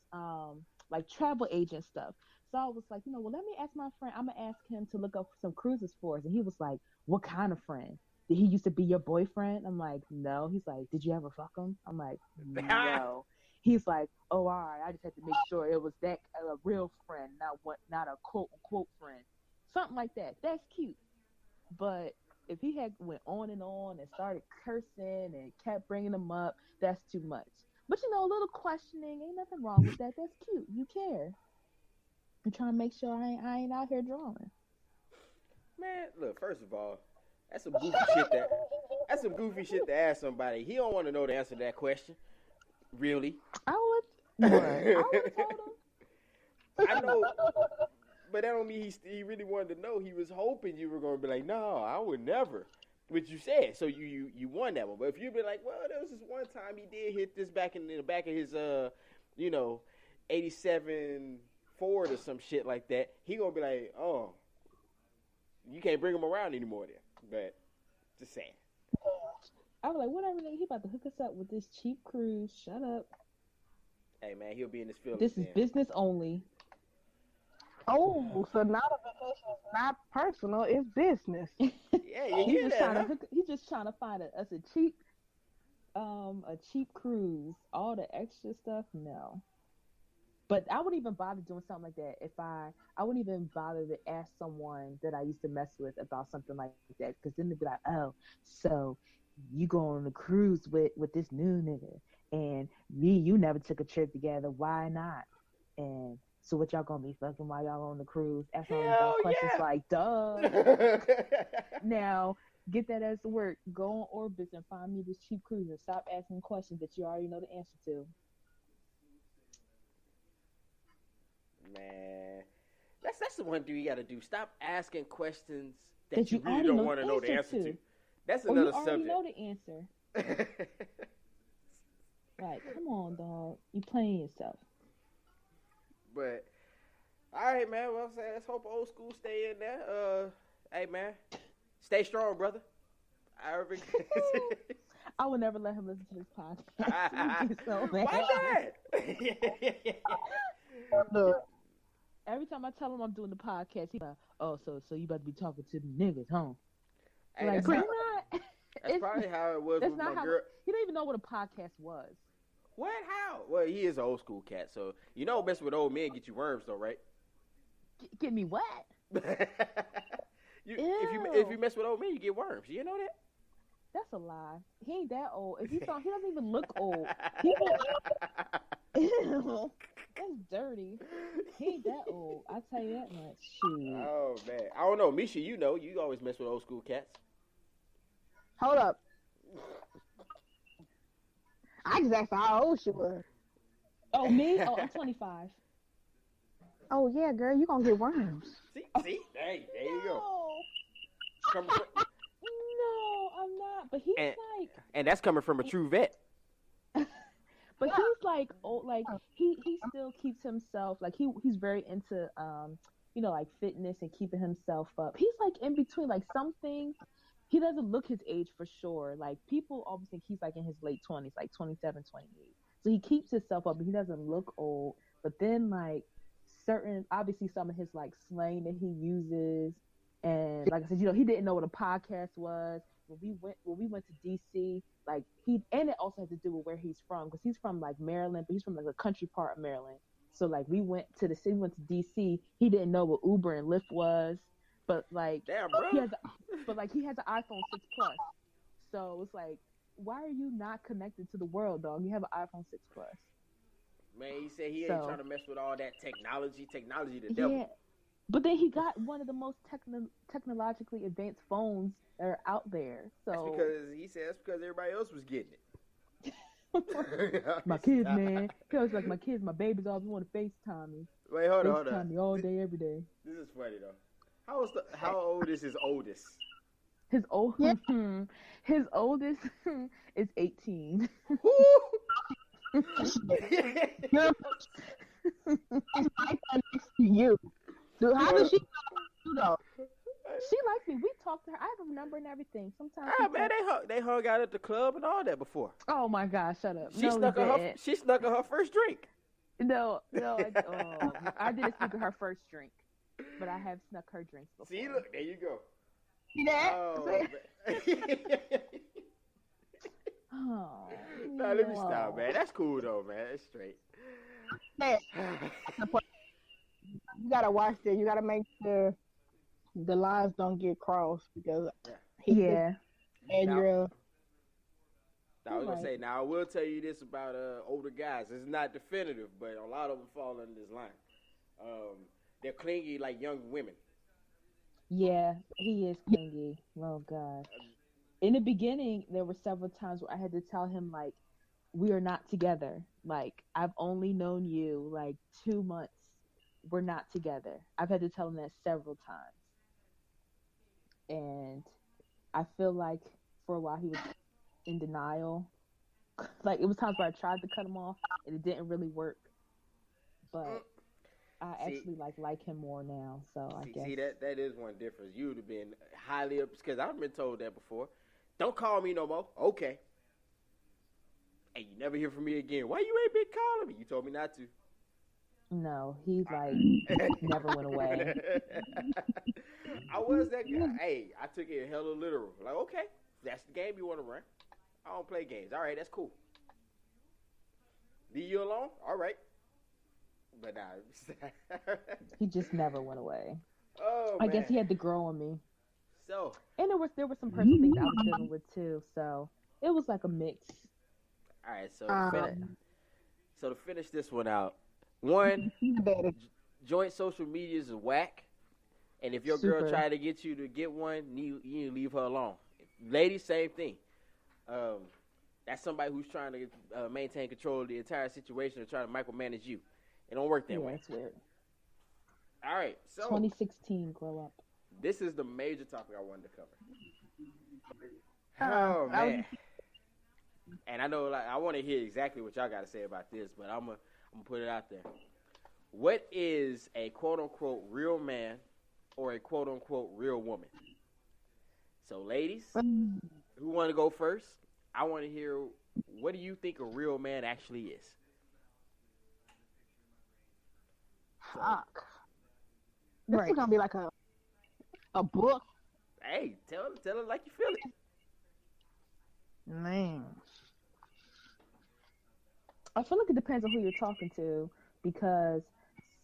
like travel agent stuff. So I was like, well, let me ask my friend. I'm gonna ask him to look up some cruises for us, and he was like, what kind of friend? Did he used to be your boyfriend? I'm like, no. He's like, did you ever fuck him? I'm like, no. He's like, oh, all right. I just had to make sure it was that a real friend, not a quote unquote friend, something like that. That's cute. But if he had went on and started cursing and kept bringing them up, that's too much. But a little questioning, ain't nothing wrong with that. That's cute. You care. I'm trying to make sure I ain't out here drawing. Man, look. First of all, that's some goofy shit. That's some goofy shit to ask somebody. He don't want to know the answer to that question. Really? I would have told him. I know, but that don't mean he really wanted to know. He was hoping you were going to be like, no, I would never. Which you said, so you won that one. But if you'd be like, well, there was this one time he did hit this back in the back of his 87 Ford or some shit like that, he gonna be like, oh, you can't bring him around anymore then. But just saying. I was like, whatever, nigga, he about to hook us up with this cheap cruise. Shut up. Hey man, he'll be in his feelings. This is business only. Oh, so now the vacation is not personal; it's business. Yeah, you hear that? He's just trying to find us a cheap cruise. All the extra stuff, no. But I wouldn't even bother doing something like that if I wouldn't even bother to ask someone that I used to mess with about something like that, because then they'd be like, oh, so you go on a cruise with this new nigga, and you never took a trip together. Why not? And so what y'all gonna be fucking while y'all on the cruise? Asking all these questions like, duh. Now, get that as to work. Go on Orbitz and find me this cheap cruise and stop asking questions that you already know the answer to. Man, that's the one thing you got to do. Stop asking questions that you really already don't want to know the answer to. That's another subject. You already know the answer. Like, come on, dog. You playing yourself. But, all right, man. Well, let's hope old school stay in there. Hey, man, stay strong, brother. I would never let him listen to this podcast. He's so mad. Why Look, Every time I tell him I'm doing the podcast, he's like, oh, so you about to be talking to the niggas, huh? Hey, like, that's probably how it was with my girl. He don't even know what a podcast was. What? How? Well, he is an old school cat, so mess with old men get you worms, though, right? Get me what? If you mess with old men, you get worms. You know that? That's a lie. He ain't that old. If you saw, he doesn't even look old. Ew, that's dirty. He ain't that old. I tell you that much. Shit. Oh man, I don't know, Misha. You always mess with old school cats. hold up. I just asked her how old she was. Oh, me? Oh, I'm 25. Oh yeah, girl, you gonna get worms. See, hey, there you go. No, I'm not. But he's and that's coming from a true vet. But he's like, he still keeps himself, like he's very into like fitness and keeping himself up. He's like in between, like something. He doesn't look his age for sure. Like people always think he's like in his late 20s, like 27, 28. So he keeps himself up, but he doesn't look old. But then like obviously some of his like slang that he uses, and like I said, he didn't know what a podcast was. When we went to DC, like and it also has to do with where he's from, because he's from like Maryland, but he's from like a country part of Maryland. So like we went to DC. He didn't know what Uber and Lyft was, but like damn, bro. he has an iPhone 6 Plus. So it's like, why are you not connected to the world, dog? You have an iPhone 6 Plus. Man, he said he ain't trying to mess with all that technology. Technology, the devil. But then he got one of the most technologically advanced phones that are out there. That's So because he said that's because everybody else was getting it. my kids, man, feels like my kids, my babies always want to FaceTime me. Wait, hold on. FaceTime me all day, every day. This is funny though. How old is his oldest? His his oldest is 18. You. Dude, how does she know? She likes me. We talked to her. I have her number and everything. Sometimes. Ah, man, they hung out at the club and all that before. Oh my gosh, shut up. She snuck in her first drink. No, I didn't sneak her first drink, but I have snuck her drinks before. See, look, there you go. See that? Oh, nah, let me stop, man. That's cool though, man. That's straight. You gotta watch this. You gotta make sure the lines don't get crossed because and you're. I was gonna say, now I will tell you this about older guys. It's not definitive, but a lot of them fall under this line. They're clingy like young women. Yeah, he is clingy. Oh God. In the beginning, there were several times where I had to tell him like, we are not together. Like, I've only known you like 2 months. We're not together. I've had to tell him that several times. And I feel like for a while he was in denial. Like, it was times where I tried to cut him off and it didn't really work. But I actually like him more now. So I guess. See, that is one difference. You would have been highly up, because I've been told that before. Don't call me no more. Okay. And you never hear from me again. Why you ain't been calling me? You told me not to. No, he's like never went away. I was that guy. Hey, I took it hella literal. Like, okay, that's the game you want to run. I don't play games. All right, that's cool. Leave you alone? All right. But nah. He just never went away. Oh, I man. guess he had to grow on me. So. And there were some personal things I was dealing with too. So it was like a mix. All right, so to finish this one out, one, joint social medias is whack, and if your girl try to get you to get one, you need to leave her alone. Ladies, same thing. That's somebody who's trying to maintain control of the entire situation and trying to micromanage you. It don't work that way. That's weird. All right, so 2016, grow up. This is the major topic I wanted to cover. Oh man. And I know, like, I want to hear exactly what y'all got to say about this, but I'm gonna put it out there. What is a quote unquote real man or a quote unquote real woman? So, ladies, who want to go first? I want to hear, what do you think a real man actually is? Fuck. This is gonna be like a book. Hey, tell it like you feel it. Man. I feel like it depends on who you're talking to, because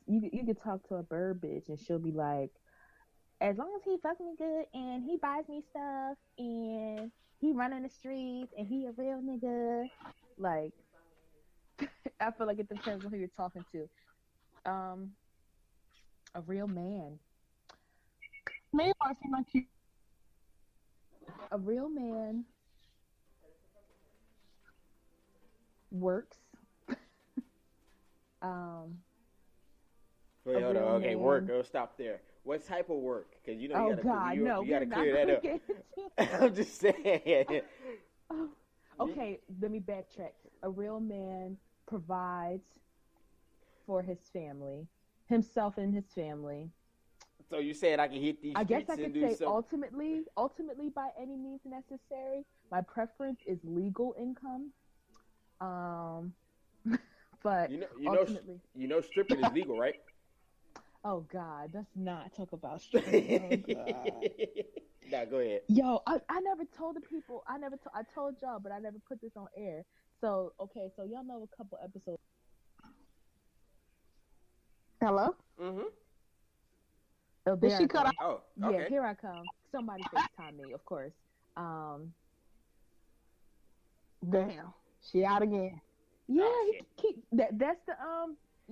you could talk to a bird bitch and she'll be like, as long as he fucks me good and he buys me stuff and he run in the streets and he a real nigga. Like, I feel like it depends on who you're talking to. A real man. Maybe I seem like you. A real man works. Wait, hold on. Okay, work. I'll stop there. What type of work? Because you know you gotta clear that up. I'm just saying. Okay, let me backtrack. A real man provides for his family, himself and his family. So you said I can hit these? I guess I could say ultimately, by any means necessary. My preference is legal income. But ultimately, stripping is legal, right? Oh God, let's not talk about stripping. Oh God. Nah, go ahead. Yo, I never told the people. I told y'all, but I never put this on air. So okay, so y'all know a couple episodes. Hello. Mm-hmm. Oh, did she cut off? Oh, okay. Yeah, here I come. Somebody FaceTime me, of course. Damn, she out again. Yeah, that's the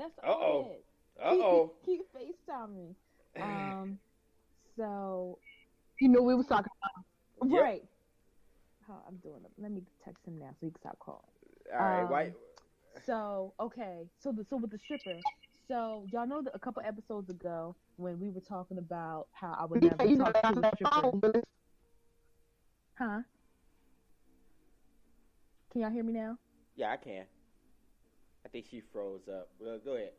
Uh-oh. Keep FaceTiming me. So You knew we was talking. Yep. right. Oh, I'm doing it. Let me text him now so he can stop calling. All right, why? So okay, so with the stripper, so y'all know that a couple episodes ago when we were talking about how I would never talk to a stripper, huh? Can y'all hear me now? Yeah, I can. I think she froze up. Well, go ahead.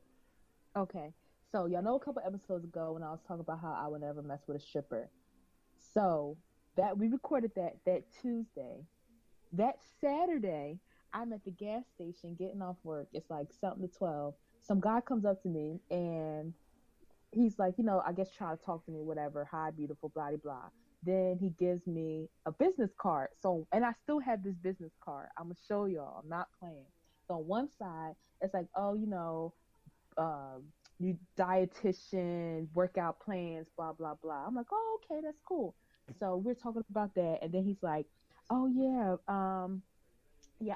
Okay, so y'all know a couple episodes ago when I was talking about how I would never mess with a stripper. So that we recorded that Tuesday. That Saturday, I'm at the gas station getting off work. It's like something to 12. Some guy comes up to me and he's like, I guess trying to talk to me, whatever. Hi, beautiful, blah, blah, blah. Then he gives me a business card. So, and I still have this business card. I'm going to show y'all. I'm not playing. So on one side, it's like, oh, you dietitian, workout plans, blah, blah, blah. I'm like, oh, okay, that's cool. So we're talking about that. And then he's like, oh, yeah,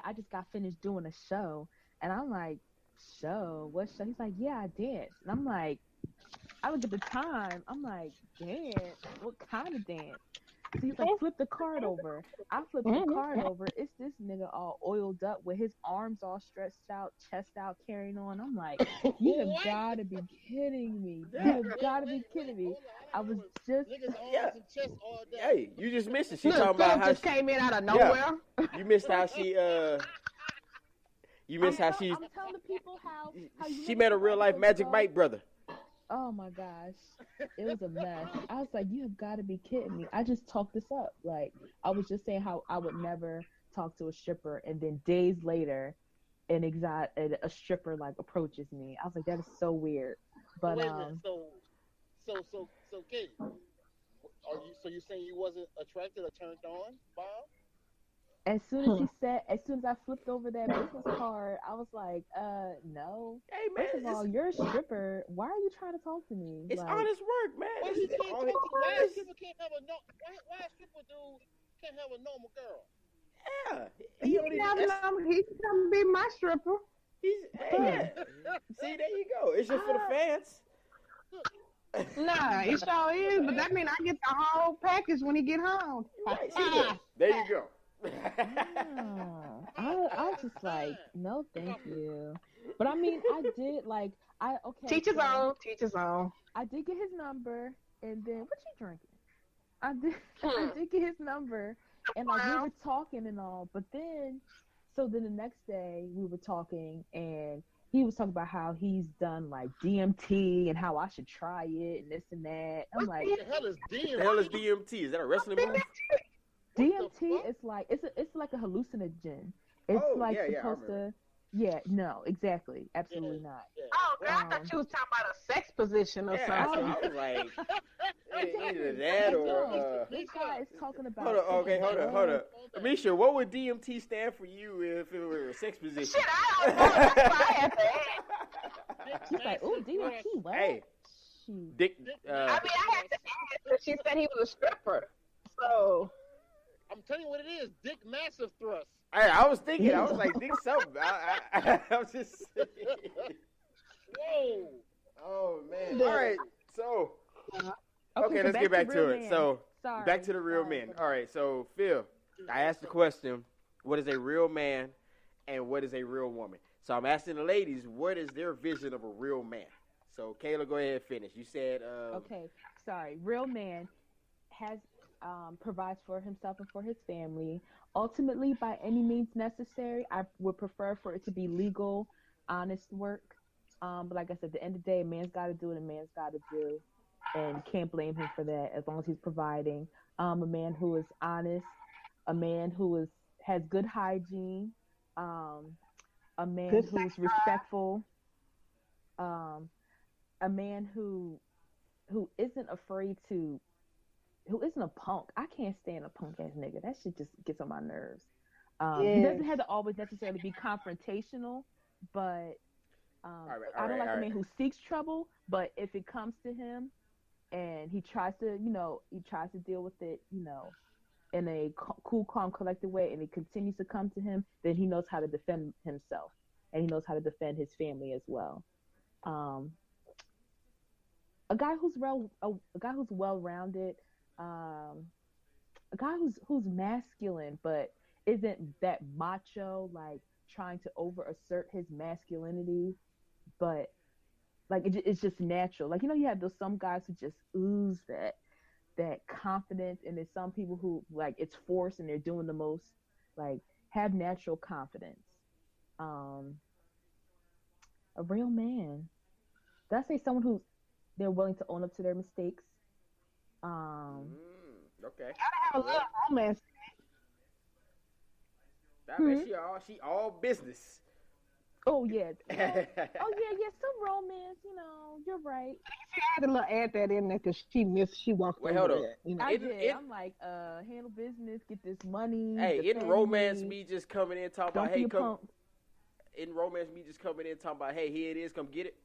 I just got finished doing a show. And I'm like, show? What show? He's like, yeah, I danced. And I'm like, I look at the time. I'm like, dance? What kind of dance? So he's like, flip the card over. I flip the card over. It's this nigga all oiled up with his arms all stretched out, chest out, carrying on. I'm like, you have got to be kidding me. You have got to be kidding me. I was just... Hey, you just missed it. She Look, talking about how just came in out of nowhere. You missed how she You missed how she. I'm telling the people how She met a real life Magic Mike brother. Oh my gosh, it was a mess. I was like, you have got to be kidding me. I just talked this up. Like, I was just saying how I would never talk to a stripper, and then days later, a stripper like approaches me. I was like, that is so weird. But wait a minute. So, Katie, so you saying you wasn't attracted or turned on, Bob? As soon as I flipped over that business card, I was like, no. Hey, man. First of all, you're a stripper. Why are you trying to talk to me? It's like, honest work, man. Why a stripper can't have why a stripper dude can't have a normal girl? Yeah. He can be my stripper. Yeah. See, there you go. It's just for the fans. Nah, it sure is, but that means I get the whole package when he get home. Right, there you go. I was just like, no, thank you. But I mean, I did Teach his own. I did get his number, and then what you drinking? I did get his number, and like we were talking and all. But then the next day we were talking, and he was talking about how he's done like DMT and how I should try it and this and that. I'm like, what the hell is DMT? The hell is DMT? Is that a wrestling move? DMT is like it's like a hallucinogen. It's supposed to. Yeah, no, exactly, absolutely not. Oh, God, I thought you was talking about a sex position or something. I was like, either that or. This guy is talking about. Hold on. Misha, what would DMT stand for you if it were a sex position? Shit, I don't know. That's why I had to ask. She's like, ooh, DMT, what? Hey, Dick. I had to ask, but she said he was a stripper. So. I'm telling you what it is. Dick massive thrust. I was thinking. I was like, Dick something. I was just. Whoa. Oh man. All right. So. Okay, so let's get back to it. Man. So. Sorry. Back to the real men. All right. So Phil, I asked the question: what is a real man, and what is a real woman? So I'm asking the ladies, what is their vision of a real man? So Kayla, go ahead and finish. You said. Okay. Sorry. Real man has. Provides for himself and for his family. Ultimately, by any means necessary, I would prefer for it to be legal, honest work. But like I said, at the end of the day, a man's got to do what a man's got to do, and can't blame him for that as long as he's providing. A man who is honest, a man who has good hygiene, a man who's respectful, a man who isn't afraid to. Who isn't a punk? I can't stand a punk ass nigga. That shit just gets on my nerves. He doesn't have to always necessarily be confrontational, but I don't like a man who seeks trouble. But if it comes to him and he tries to deal with it, in a cool, calm, collected way, and it continues to come to him, then he knows how to defend himself, and he knows how to defend his family as well. a guy who's a guy who's well rounded, a guy who's masculine but isn't that macho, like trying to over assert his masculinity, but like it's just natural. Like you have those some guys who just ooze that confidence, and there's some people who like it's forced and they're doing the most. Like have natural confidence. A real man. Did I say someone who's they're willing to own up to their mistakes? Okay. Have a little romance. I bet she all business. Oh yeah. Oh yeah. Some romance. You're right. She had to add that in there because she walked Wait, hold over on. that. I did. I'm like, handle business, get this money. Hey, isn't romance me just coming in talking about, hey, come? Punk. Isn't romance me just coming in talking about, hey, here it is, come get it?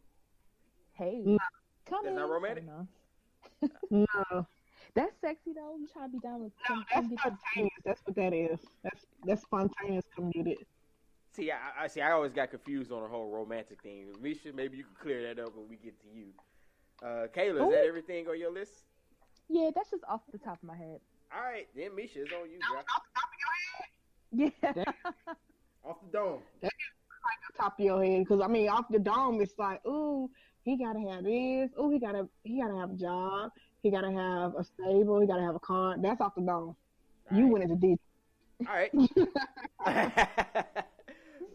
Hey, come in. That's not romantic? No. That's sexy though. You try to be down with. No, that's spontaneous. That's what that is. That's spontaneous. Come get it. See, I always got confused on the whole romantic thing. Misha, maybe you can clear that up when we get to you. Kayla, is that everything on your list? Yeah, that's just off the top of my head. All right, then Misha, it's on you, bro. Yeah. Off the dome. That's like the top of your head, because I mean, off the dome, it's like, ooh, he gotta have this. Ooh, he gotta have a job. He gotta have a stable. He gotta have a car. That's off the dome. You went into detail. All right.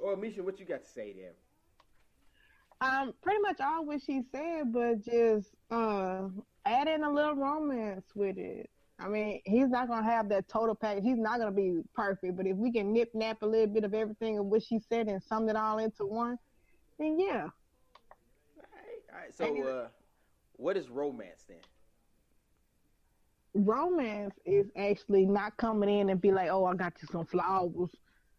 Well, Misha, what you got to say there? Pretty much all what she said, but just add in a little romance with it. I mean, he's not gonna have that total package. He's not gonna be perfect, but if we can nip-nap a little bit of everything of what she said and sum it all into one, then yeah. All right. So, what is romance then? Romance is actually not coming in and be like, oh, I got you some flowers,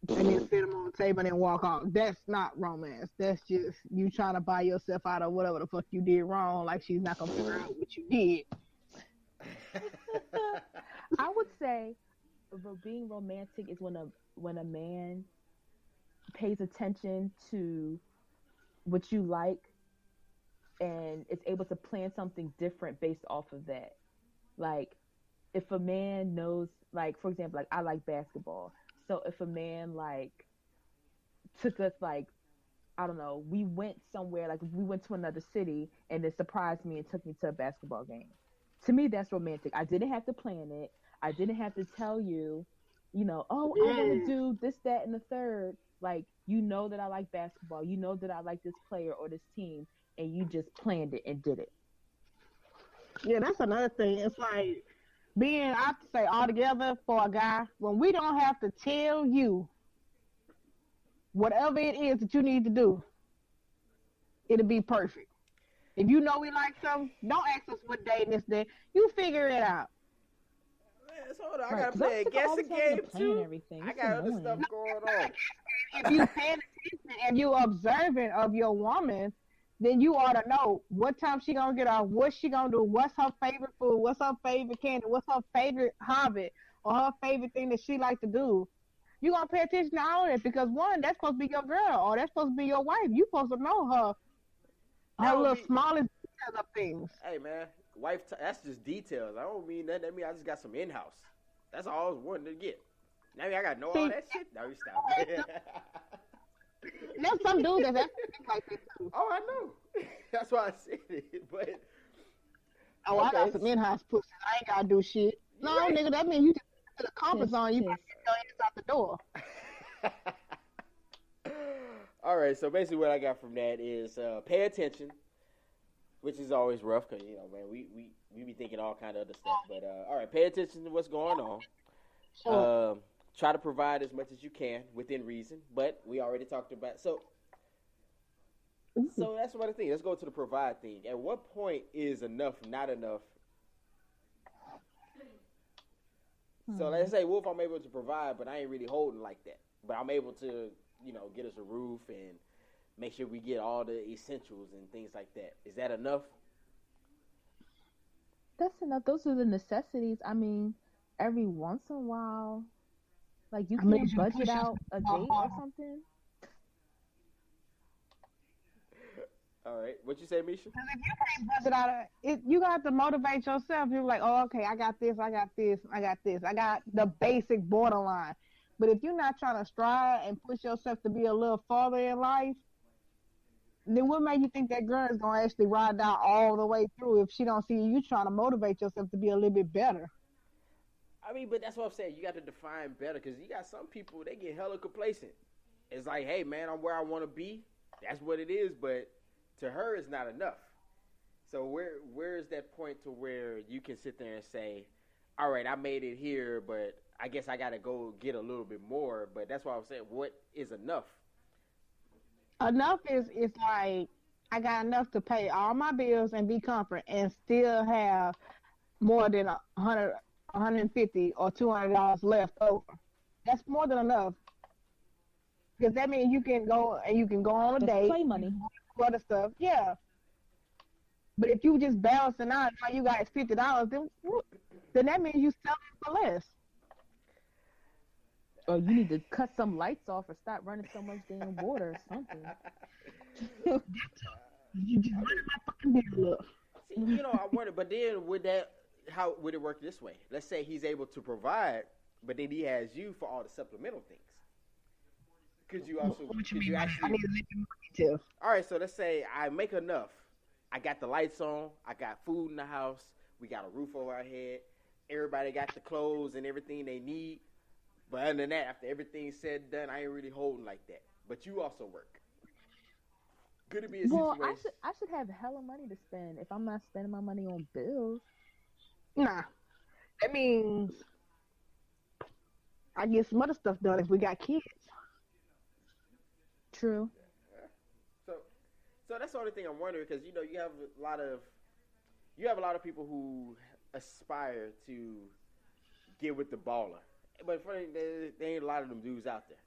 and then sit them on the table and then walk off. That's not romance. That's just you trying to buy yourself out of whatever the fuck you did wrong, like she's not gonna figure out what you did. I would say being romantic is when a man pays attention to what you like and is able to plan something different based off of that. Like if a man knows, like for example, like I like basketball. So if a man like took us like, I don't know, we went somewhere, like we went to another city and it surprised me and took me to a basketball game. To me, that's romantic. I didn't have to plan it. I didn't have to tell you, oh, I want to do this, that, and the third. Like, you know that I like basketball. You know that I like this player or this team, and you just planned it and did it. Yeah, that's another thing. It's like being, I have to say, all together for a guy, when we don't have to tell you whatever it is that you need to do, it'll be perfect. If you know we like something, don't ask us what day this day. You figure it out. Man, hold on. I gotta play a guessing game too. I got other stuff going on. If you paying attention and you observant of your woman, then you ought to know what time she gonna get off, what she gonna do, what's her favorite food, what's her favorite candy, what's her favorite hobby, or her favorite thing that she like to do. You gonna pay attention to all that because one, that's supposed to be your girl, or that's supposed to be your wife. You supposed to know her. Her little smallest details of things. Hey man, wife, that's just details. I don't mean that. That mean I just got some in-house. That's all I was wanting to get. Now I gotta know all that shit. No, you stop. There's some dudes that like that too. Oh, I know. That's why I said it. But I got some in-house pussy. I ain't gotta do shit. No, right. Nigga, that means you just put the compass on. You got to get your ass out the door. All right, so basically what I got from that is pay attention, which is always rough because, man, we be thinking all kind of other stuff. But, all right, pay attention to what's going on. Sure. Try to provide as much as you can within reason, but we already talked about so that's one of the things. Let's go to the provide thing. At what point is enough not enough? So let's say, Wolf, I'm able to provide, but I ain't really holding like that. But I'm able to, get us a roof and make sure we get all the essentials and things like that. Is that enough? That's enough. Those are the necessities. I mean, every once in a while, like you can't budget out a date or something. All right. What you say, Misha? Because if you can't bust it out of it, you got to motivate yourself. You're like, oh, okay, I got this, I got this, I got this. I got the basic borderline. But if you're not trying to strive and push yourself to be a little farther in life, then what made you think that girl is going to actually ride down all the way through if she don't see you trying to motivate yourself to be a little bit better? I mean, but that's what I'm saying. You got to define better because you got some people, they get hella complacent. It's like, hey, man, I'm where I want to be. That's what it is. But to her, it's not enough. So where is that point to where you can sit there and say, all right, I made it here, but I guess I got to go get a little bit more. But that's why I'm saying, what is enough? Enough is like, I got enough to pay all my bills and be comfort and still have more than $100, $150 or $200 left over. That's more than enough. Because that means you can go on a date. Play money. Other stuff, yeah. But if you just balancing out, all you got is $50, then that means you selling for less. Or you need to cut some lights off or stop running so much damn water or something. You just running my fucking bill up. See, I wonder, but then how would it work this way? Let's say he's able to provide, but then he has you for all the supplemental things. Could you also? What you mean? Actually, I need to live in money too. all right, so let's say I make enough. I got the lights on. I got food in the house. We got a roof over our head. Everybody got the clothes and everything they need. But other than that, after everything's said and done, I ain't really holding like that. But you also work. Could it be a situation? Well, I should have hella money to spend if I'm not spending my money on bills. Nah, that means I get some other stuff done if we got kids. True. So that's the only thing I'm wondering because you have a lot of people who aspire to get with the baller, but funny, there ain't a lot of them dudes out there.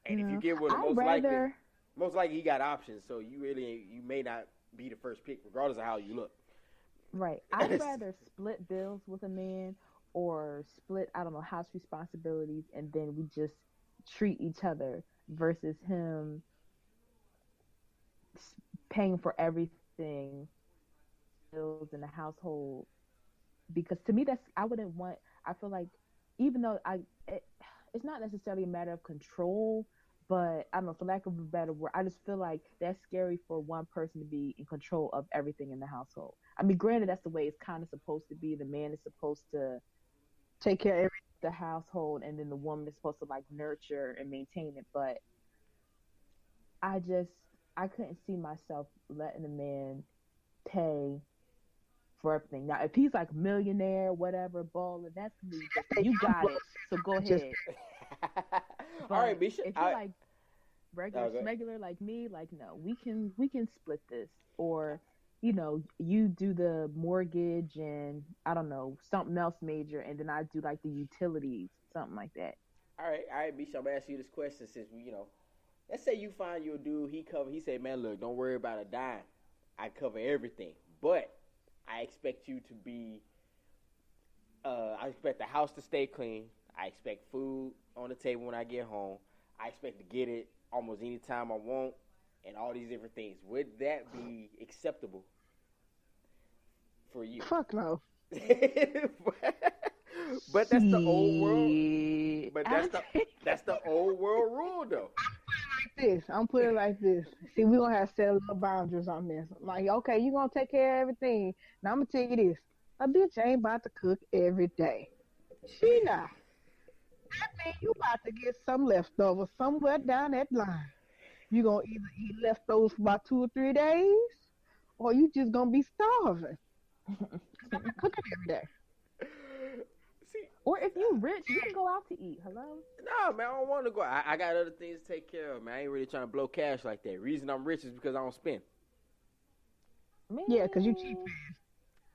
And if you get with him, most likely he got options, so you may not be the first pick, regardless of how you look. Right. I'd rather split bills with a man or split, I don't know, house responsibilities, and then we just treat each other versus him paying for everything, bills in the household. Because to me, I feel like, even though it's not necessarily a matter of control, but I don't know, for lack of a better word, I just feel like that's scary for one person to be in control of everything in the household. I mean, granted, that's the way it's kind of supposed to be. The man is supposed to take care of the household, and then the woman is supposed to like nurture and maintain it. But I couldn't see myself letting a man pay for everything. Now, if he's like millionaire, whatever, baller, that's me. You got it. So go ahead. All right, Misha. If you're like regular like me, like no, we can split this, or you do the mortgage and I don't know something else major, and then I do like the utilities, something like that. All right, Misha. I'm gonna ask you this question since let's say you find your dude. He said, man, look, don't worry about a dime. I cover everything, but I expect you to be. I expect the house to stay clean. I expect food on the table when I get home. I expect to get it almost any time I want, and all these different things. Would that be acceptable for you? Fuck no. But that's the old world. But that's the old world rule, though. I'm putting it like this. See, we're gonna have to set little boundaries on this. Like, okay, you're gonna take care of everything. Now I'm gonna tell you this. A bitch ain't about to cook every day. She not. That means you about to get some leftovers somewhere down that line. You gonna either eat leftovers for about 2 or 3 days, or you just gonna be starving. I'm not cooking every day. Or if you rich, you can go out to eat. Hello? No, man, I don't want to go. I got other things to take care of, man. I ain't really trying to blow cash like that. Reason I'm rich is because I don't spend. Man. Yeah, because you cheap.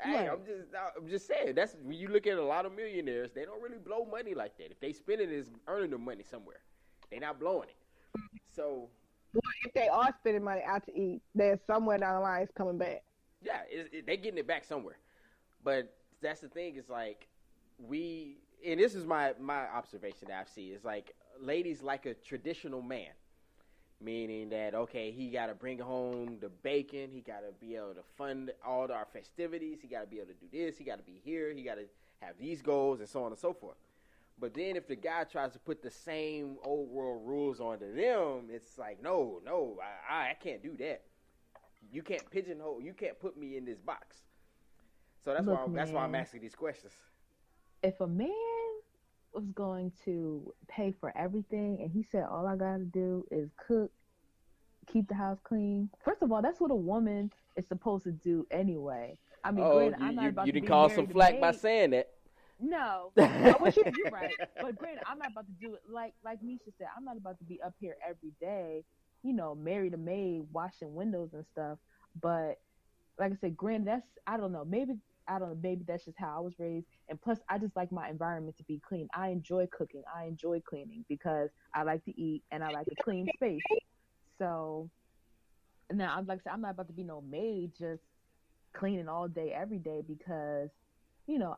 Hey, I'm just saying. That's when you look at a lot of millionaires, they don't really blow money like that. If they spend it, it's earning the money somewhere. They're not blowing it. So, well, if they are spending money out to eat, there's somewhere down the line it's coming back. Yeah, they're getting it back somewhere. But that's the thing. It's like and this is my observation that I've seen. It's like ladies like a traditional man. meaning that okay, he got to bring home the bacon, he got to be able to fund all our festivities, he got to be able to do this, he got to be here, he got to have these goals, and so on and so forth. But then if the guy tries to put the same old world rules onto them, it's like, no, I can't do that. You can't pigeonhole. You can't put me in this box. So that's why I'm asking these questions. If a man was going to pay for everything and he said all I gotta do is cook, keep the house clean. First of all, that's what a woman is supposed to do anyway. I mean, granted, I'm not about to be you didn't call some flack by saying that. No, but you're right. But granted, I'm not about to do it like Misha said. I'm not about to be up here every day, married a maid, washing windows and stuff. But like I said, granted, I don't know. Maybe that's just how I was raised. And plus, I just like my environment to be clean. I enjoy cooking. I enjoy cleaning because I like to eat and I like a clean space. So now, I'm like I said, I'm not about to be no maid just cleaning all day every day because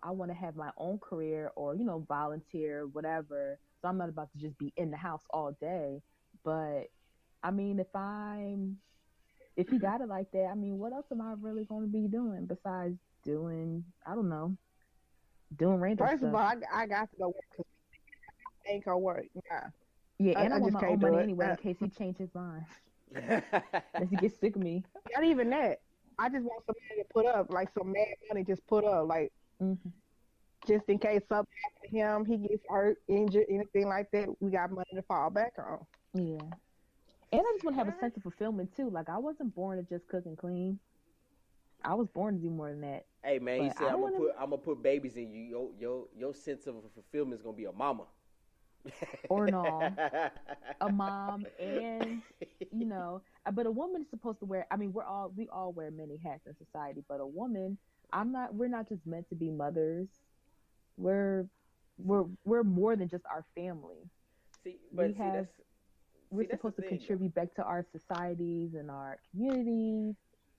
I want to have my own career or, volunteer, whatever. So I'm not about to just be in the house all day. But, I mean, if he got it like that, I mean, what else am I really going to be doing besides doing random stuff? First of all, I got to go work because I ain't gonna work. Yeah, and I want just my can't own do money it. anyway in case he changes his mind. Unless he gets sick of me. Not even that. I just want somebody to put up, like some mad money, just put up, like, just in case something happens to him, he gets hurt, injured, anything like that, we got money to fall back on. Yeah. And I just want to have a sense of fulfillment, too. Like, I wasn't born to just cook and clean. I was born to do more than that. Hey, man, he said, I'm going to put babies in you. Your sense of fulfillment is going to be a mama. Or no. A mom and, but a woman is supposed to wear, I mean, we all wear many hats in society, but a woman, we're not just meant to be mothers. We're more than just our family. We're supposed to contribute back to our societies and our communities,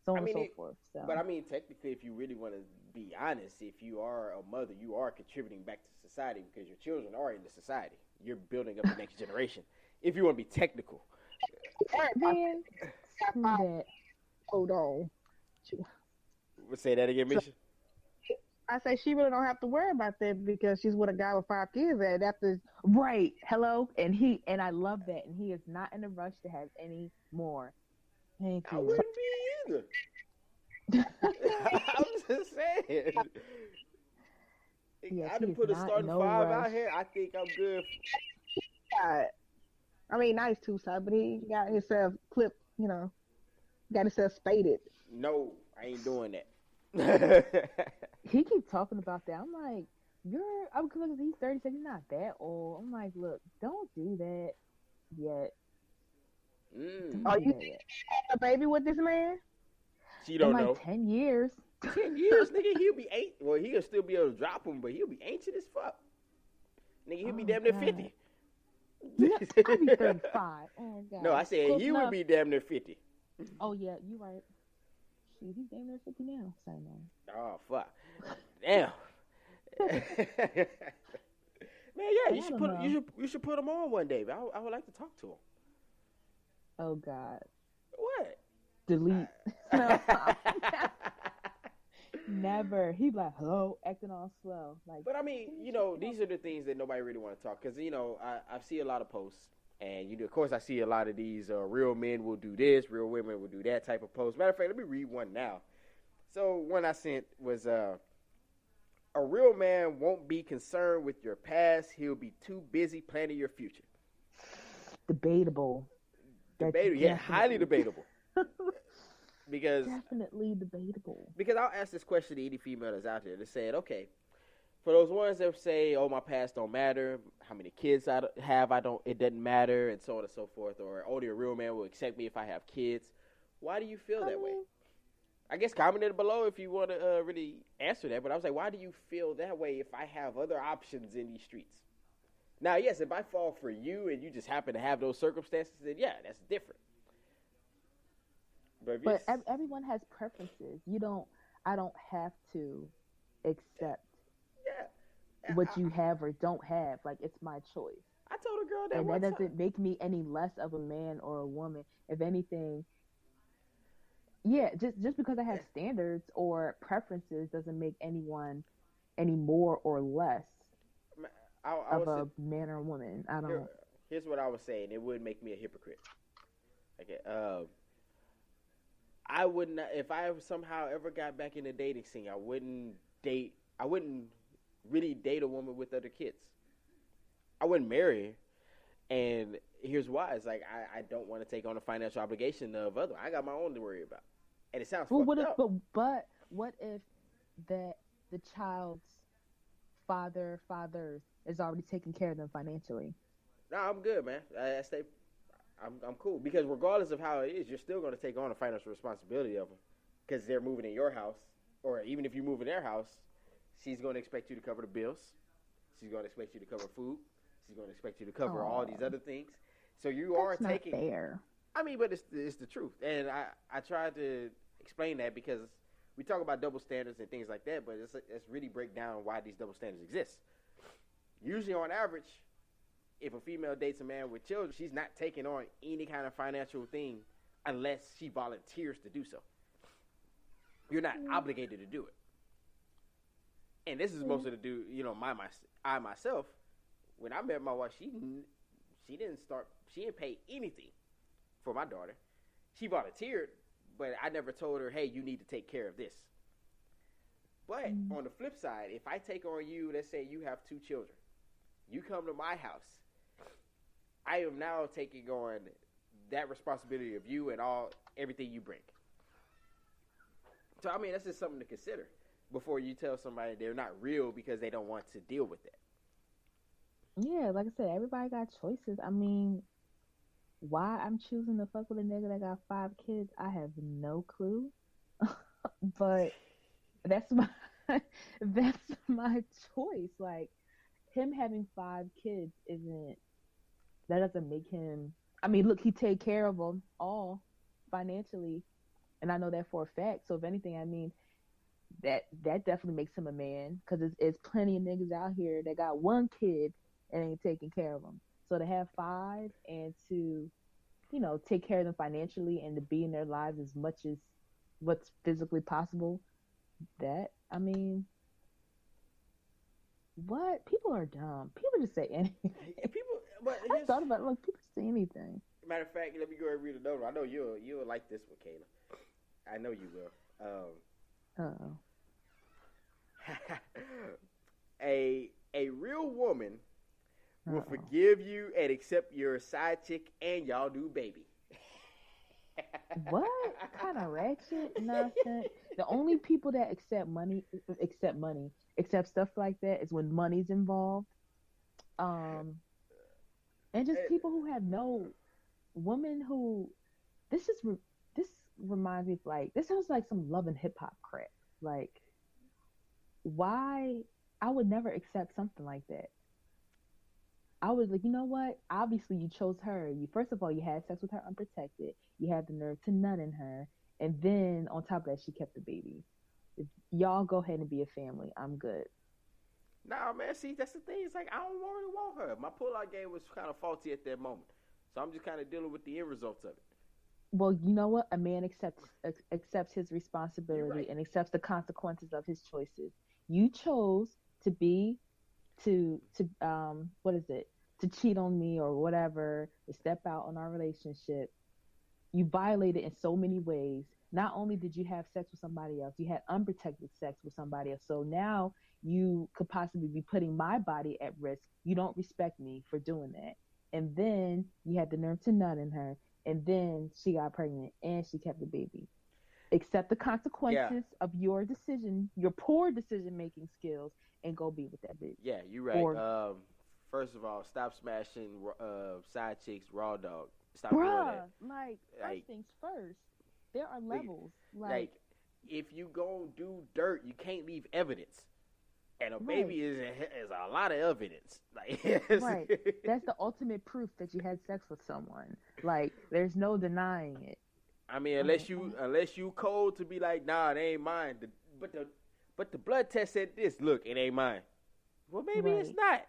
so on and so forth. So. But I mean, technically, if you really want to be honest, if you are a mother, you are contributing back to society because your children are in the society. You're building up the next generation. If you want to be technical. Then, hold on. Say that again, Misha. I say she really don't have to worry about that because she's with a guy with 5 kids. Right. Hello. And I love that. And he is not in a rush to have any more. Thank you. I wouldn't be either. I'm just saying. Yes, I done put a starting 5 out here. I think I'm good. I mean, nice too, son, but he got himself clipped, got himself spaded. No, I ain't doing that. He keeps talking about that. I'm like, he's 37, he's not that old. I'm like, look, don't do that yet. Are you having a baby with this man? She don't know. 10 years. 10 years, nigga, he'll be 8. Well, he'll still be able to drop him, but he'll be ancient as fuck. Nigga, he'll be damn near 50. I'll be 35. Oh, God. No, I said Close he enough. would be damn near 50. Oh, yeah, you're right. Shoot, he's damn near 50 now. Sorry, man. Oh, fuck. Damn. Man, yeah, you should put him on one day. I would like to talk to him. Oh, God. What? Delete. Never. He be like, hello, acting all slow. Like, but I mean, these are the things that nobody really want to talk because I see a lot of posts, and of course I see a lot of these real men will do this, real women will do that type of posts. Matter of fact, let me read one now. So one I sent was a real man won't be concerned with your past. He'll be too busy planning your future. Debatable. Debatable, yeah, highly debatable. Because definitely debatable. Because I'll ask this question to any female that's out there that said, okay, for those ones that say, "Oh, my past don't matter. How many kids I have, it doesn't matter," and so on and so forth, or only a real man will accept me if I have kids. Why do you feel that way? I guess comment it below if you want to really answer that. But I was like, why do you feel that way if I have other options in these streets? Now, yes, if I fall for you and you just happen to have those circumstances, then yeah, that's different. But everyone has preferences. I don't have to accept what you have or don't have. Like, it's my choice. I told a girl that And one that time. doesn't make me any less of a man or a woman. If anything, yeah, just because I have standards or preferences doesn't make anyone any more or less I of was a man or a woman. I don't. Here's what I was saying. It would make me a hypocrite. Okay. I would not, if I somehow ever got back in the dating scene, I wouldn't really date a woman with other kids. I wouldn't marry her. And here's why. It's like, I don't want to take on a financial obligation of other. I got my own to worry about. And it sounds fucked up. But what if that the child's fathers is already taking care of them financially? No, I'm good, man. I'm cool, because regardless of how it is, you're still going to take on a financial responsibility of them, because they're moving in your house, or even if you move in their house, she's going to expect you to cover the bills. She's going to expect you to cover food. She's going to expect you to cover all these other things. So you are taking. Not fair. I mean, but it's the truth, and I tried to explain that because we talk about double standards and things like that, but it's really break down why these double standards exist. Usually, on average, if a female dates a man with children, she's not taking on any kind of financial thing unless she volunteers to do so. You're not obligated to do it. And this is most of the dude, I myself, when I met my wife, she didn't pay anything for my daughter. She volunteered, but I never told her, hey, you need to take care of this. But on the flip side, if I take on you, let's say you have 2 children, you come to my house, I am now taking on that responsibility of you and everything you bring. So, I mean, that's just something to consider before you tell somebody they're not real because they don't want to deal with that. Yeah, like I said, everybody got choices. I mean, why I'm choosing to fuck with a nigga that got 5 kids, I have no clue. But that's my choice. Like, him having 5 kids that doesn't make him. I mean, look, he take care of them all financially, and I know that for a fact. So if anything, I mean, that definitely makes him a man, because it's plenty of niggas out here that got 1 kid and ain't taking care of them. So to have 5 and to, take care of them financially and to be in their lives as much as what's physically possible, I mean, what? People are dumb. People just say anything. I thought about it, like, people say anything. Matter of fact, let me go ahead and read another one. I know you'll like this one, Kayla. I know you will. A real woman will forgive you and accept your side chick, and y'all do baby. What kind of ratchet nonsense? The only people that accept stuff like that is when money's involved. And just people who have no woman who. This reminds me of, like, this sounds like some Love and Hip Hop crap. Like, why? I would never accept something like that. I was like, you know what? Obviously, you chose her. First of all, you had sex with her unprotected. You had the nerve to nut in her, and then on top of that, she kept the baby. Y'all go ahead and be a family. I'm good. Nah, man. See, that's the thing. It's like, I don't really want her. My pull-out game was kind of faulty at that moment, so I'm just kind of dealing with the end results of it. Well, you know what? A man accepts his responsibility and accepts the consequences of his choices. You chose to cheat on me or whatever, to step out on our relationship. You violated in so many ways. Not only did you have sex with somebody else, you had unprotected sex with somebody else. So now you could possibly be putting my body at risk. You don't respect me for doing that. And then you had the nerve to nut in her. And then she got pregnant and she kept the baby. Accept the consequences of your decision, your poor decision-making skills, and go be with that bitch. Yeah, you're right. First of all, stop smashing side chicks, raw dog. Stop doing that. Like, first things first. There are levels. Like, if you go do dirt, you can't leave evidence. And a baby is a lot of evidence. Like, right. That's the ultimate proof that you had sex with someone. Like, there's no denying it. I mean, unless you cold to be like, nah, it ain't mine. But the blood test said this. Look, it ain't mine. Well, maybe it's not.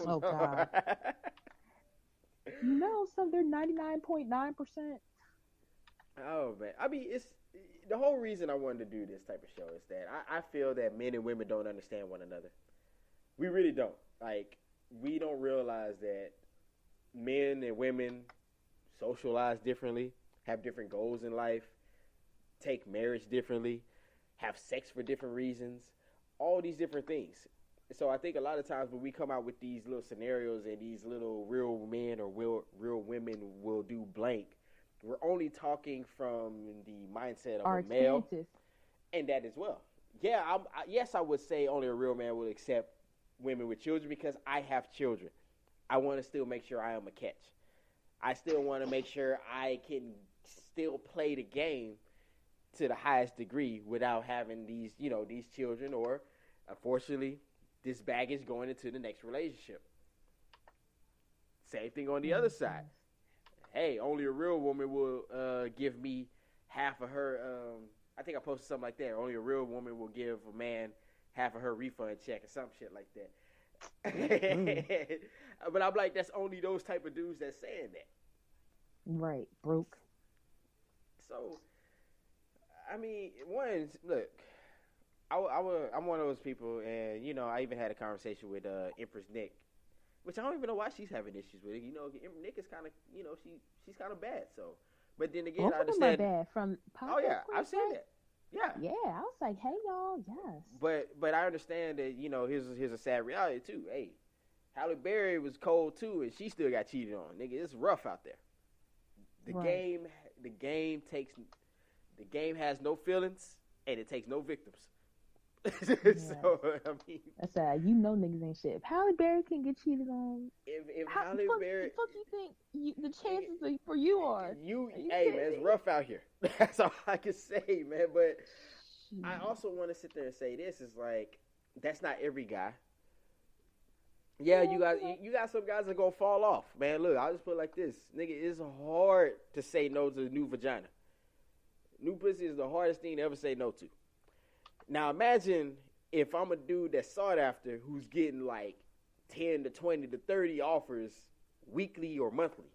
Oh God. No, so they're 99.9%. Oh man, I mean, it's the whole reason I wanted to do this type of show is that I feel that men and women don't understand one another. We really don't. Like, we don't realize that men and women socialize differently, have different goals in life, take marriage differently, have sex for different reasons, all these different things. So I think a lot of times when we come out with these little scenarios and these little real men or real women will do blank, we're only talking from the mindset of Our a male, experiences. and that as well. Yeah, yes, I would say only a real man will accept women with children because I have children. I want to still make sure I am a catch. I still want to make sure I can still play the game to the highest degree without having these, these children or, unfortunately, this baggage going into the next relationship. Same thing on the other side. Hey, only a real woman will give me half of her. I think I posted something like that. Only a real woman will give a man half of her refund check or some shit like that. But I'm like, that's only those type of dudes that's saying that. Right, broke. So, I mean, look, I'm one of those people, and I even had a conversation with Empress Nick, which I don't even know why she's having issues with it. Nick is kind of, she's kind of bad. So, but then again, I understand. Bad from oh yeah, I've seen that. Yeah. Yeah, I was like, hey y'all, yes. But I understand that here's a sad reality too. Hey, Halle Berry was cold too, and she still got cheated on. Nigga, it's rough out there. The game has no feelings, and it takes no victims. So I mean, that's sad. Niggas ain't shit. If Halle Berry can get cheated on, if Halle Berry, what do you think the chances for you are? Hey man, it's rough out here. That's all I can say, man. But I also want to sit there and say this is like that's not every guy. Yeah, you got some guys that gonna fall off, man. Look, I'll just put it like this, nigga. It's hard to say no to a new vagina. New pussy is the hardest thing to ever say no to. Now imagine if I'm a dude that's sought after who's getting like 10 to 20 to 30 offers weekly or monthly.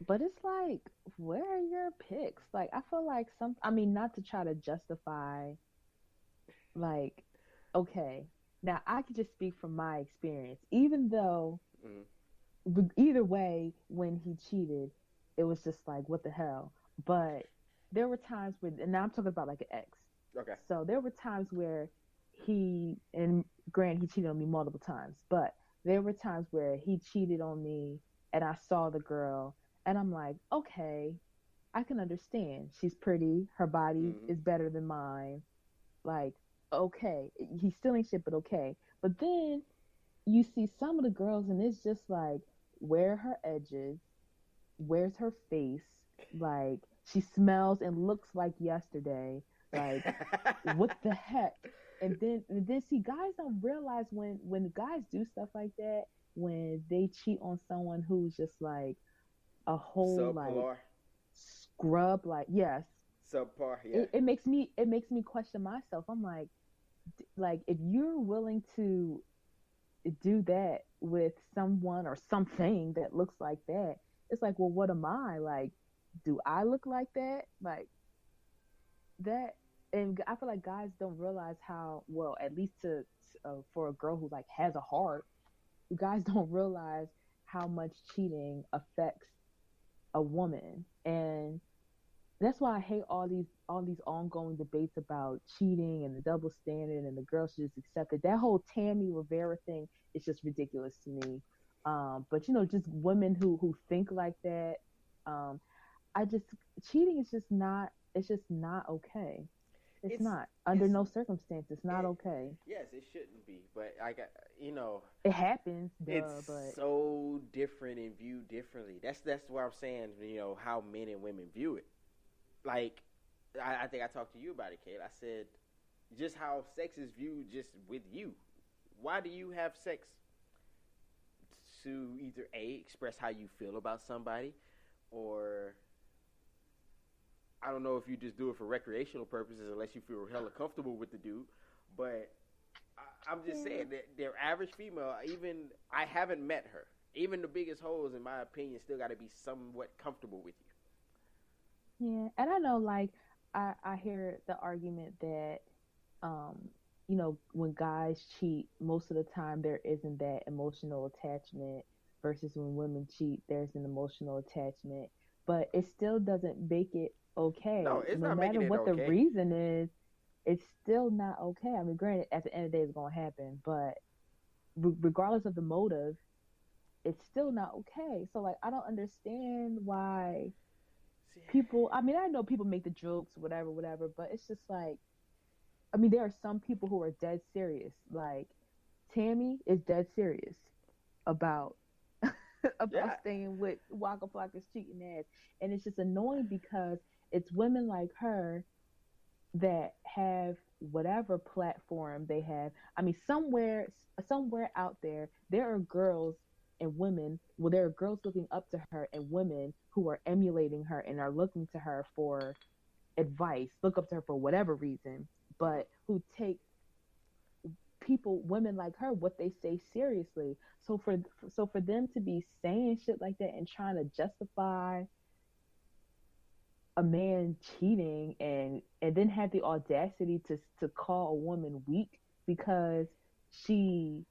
But it's like, where are your picks? Like, I feel like not to try to justify, like, okay, now I can just speak from my experience. Even though, either way, when he cheated, it was just like, what the hell? But there were times where, and now I'm talking about like an ex. Okay. So there were times where he cheated on me multiple times, but there were times where he cheated on me and I saw the girl and I'm like, okay, I can understand. She's pretty. Her body is better than mine. Like, okay, he's still ain't shit, but okay. But then you see some of the girls and it's just like, where are her edges? Where's her face? Like, she smells and looks like yesterday. Like, what the heck? And then see, guys don't realize when guys do stuff like that, when they cheat on someone who's just like a whole subpar. Like scrub, like yes, subpar. Yeah. It makes me question myself. I'm like if you're willing to do that with someone or something that looks like that, it's like, well, what am I like? Do I look like that? Like that. And I feel like guys don't realize how well, at least for a girl who like has a heart, guys don't realize how much cheating affects a woman, and that's why I hate all these ongoing debates about cheating and the double standard and the girls should just accept it. That whole Tammy Rivera thing is just ridiculous to me. But just women who think like that. Cheating is just not. It's just not okay. It's not under no circumstance. It's not okay. Yes, it shouldn't be. But it happens. It's but so different and viewed differently. That's what I'm saying. How men and women view it. Like, I think I talked to you about it, Kate. I said just how sex is viewed just with you. Why do you have sex? To either express how you feel about somebody, or I don't know if you just do it for recreational purposes unless you feel hella comfortable with the dude. But I'm just saying that their average female, even I haven't met her. Even the biggest hoes, in my opinion, still got to be somewhat comfortable with you. Yeah, and I know, like, I hear the argument that, when guys cheat, most of the time there isn't that emotional attachment versus when women cheat, there's an emotional attachment. But it still doesn't make it okay. No, it's no not matter making it what okay. the reason is, it's still not okay. I mean, granted, at the end of the day, it's going to happen, but regardless of the motive, it's still not okay. So, like, I don't understand why people, I mean, I know people make the jokes, whatever, but it's just like, I mean, there are some people who are dead serious. Like, Tammy is dead serious about staying with Waka Flocka's cheating ass. And it's just annoying because it's women like her that have whatever platform they have. I mean, somewhere out there are girls and women, well, there are girls looking up to her and women who are emulating her and are looking to her for advice, look up to her for whatever reason, but who take women like her, what they say seriously. So for them to be saying shit like that and trying to justify a man cheating and then have the audacity to call a woman weak because she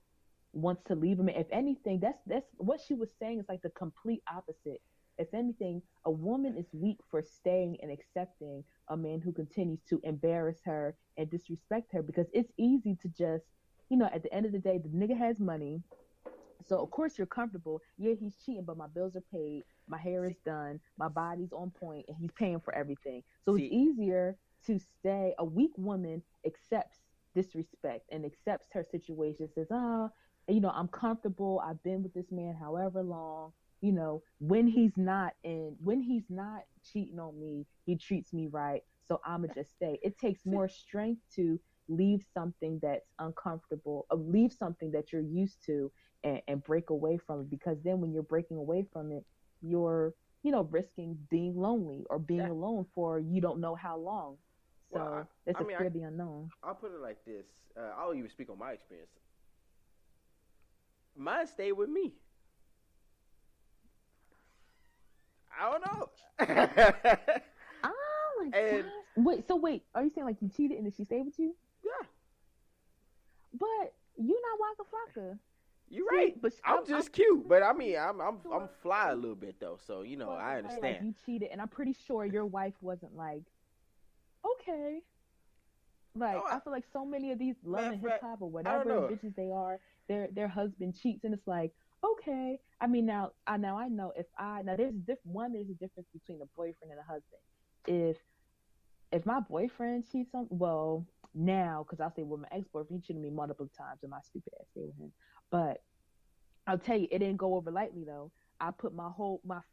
wants to leave him. If anything, that's what she was saying is like the complete opposite. If anything, a woman is weak for staying and accepting a man who continues to embarrass her and disrespect her, because it's easy to just, at the end of the day, the nigga has money. So of course you're comfortable. Yeah, he's cheating, but my bills are paid, my hair is done, my body's on point, and he's paying for everything. So it's easier to stay. A weak woman accepts disrespect and accepts her situation, says, I'm comfortable. I've been with this man however long. When he's not cheating on me, he treats me right. So I'ma just stay. It takes more strength to leave something that's uncomfortable, leave something that you're used to, and break away from it. Because then when you're breaking away from it, you're, risking being lonely or being alone for you don't know how long. So it's a fear of the unknown. I'll put it like this. I'll even speak on my experience. Mine stayed with me. I don't know. Oh my god! Wait. Are you saying like you cheated and then she stayed with you? Yeah. But you not Waka Flocka. You're right. But I'm just cute. But I mean, I'm fly a little bit though. So I understand. Like you cheated, and I'm pretty sure your wife wasn't like, okay. Like I feel like so many of these Love and Hip Hop or whatever bitches they are, their husband cheats, and it's like, okay. I mean, now I know there's a difference between a boyfriend and a husband. If my boyfriend cheats on, well, now, because I'll say, well, my ex-boyfriend, he cheated on me multiple times and my stupid ass stayed with him. But I'll tell you, it didn't go over lightly though. I put my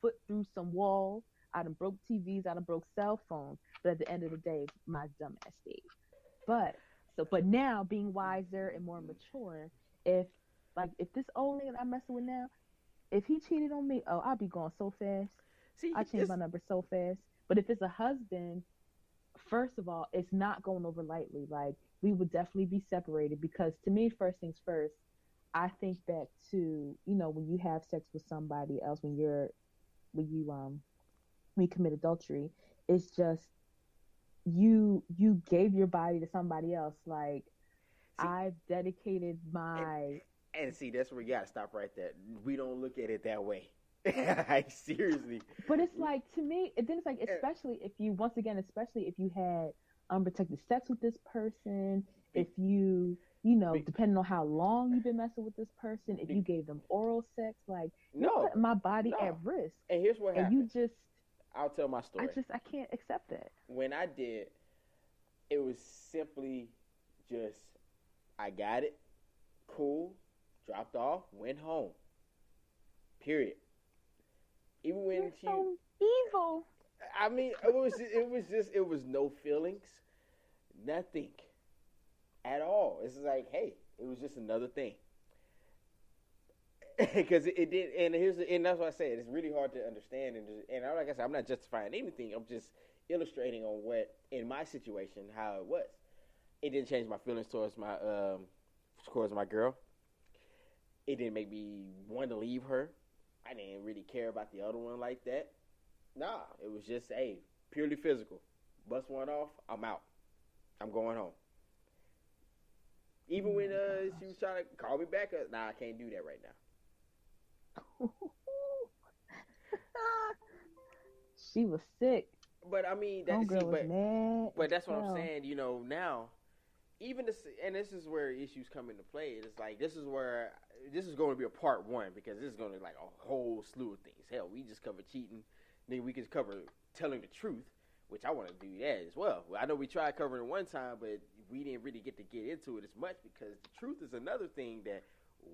foot through some walls. I done broke TVs. I done broke cell phones. But at the end of the day, my dumb ass stayed. But now, being wiser and more mature, if this old nigga that I'm messing with now, if he cheated on me, I'll be gone so fast. I change my number so fast. But if it's a husband, first of all, it's not going over lightly. Like, we would definitely be separated, because to me, first things first, I think back to, when you have sex with somebody else, when you commit adultery, it's just you gave your body to somebody else. Like, I've dedicated my and see, that's where you gotta stop right there. We don't look at it that way. Like, seriously. But it's like, to me, then it's like, especially if you had unprotected sex with this person, if you depending on how long you've been messing with this person, if you gave them oral sex, like, you're putting my body at risk. And here's what happened. I'll tell my story. I can't accept that. When I did, it was simply just, I got it, cool, dropped off, went home. Period. Even when You're so evil. I mean, it was no feelings, nothing at all. It's like, hey, it was just another thing. Because it did, and that's what I said. It's really hard to understand, and like I said, I'm not justifying anything. I'm just illustrating on what, in my situation, how it was. It didn't change my feelings towards my of course, my girl. It didn't make me want to leave her. I didn't really care about the other one like that. Nah, it was just, hey, purely physical. Bust one off, I'm out. I'm going home. Even when she was trying to call me back, nah, I can't do that right now. She was sick. But I mean, but that's what I'm saying. You know, now, even this, and this is where issues come into play. It's like this is going to be a part one because this is going to be like a whole slew of things. Hell, we just covered cheating, then we could cover telling the truth, which I want to do that as well. I know we tried covering it one time, but we didn't really get into it as much because the truth is another thing that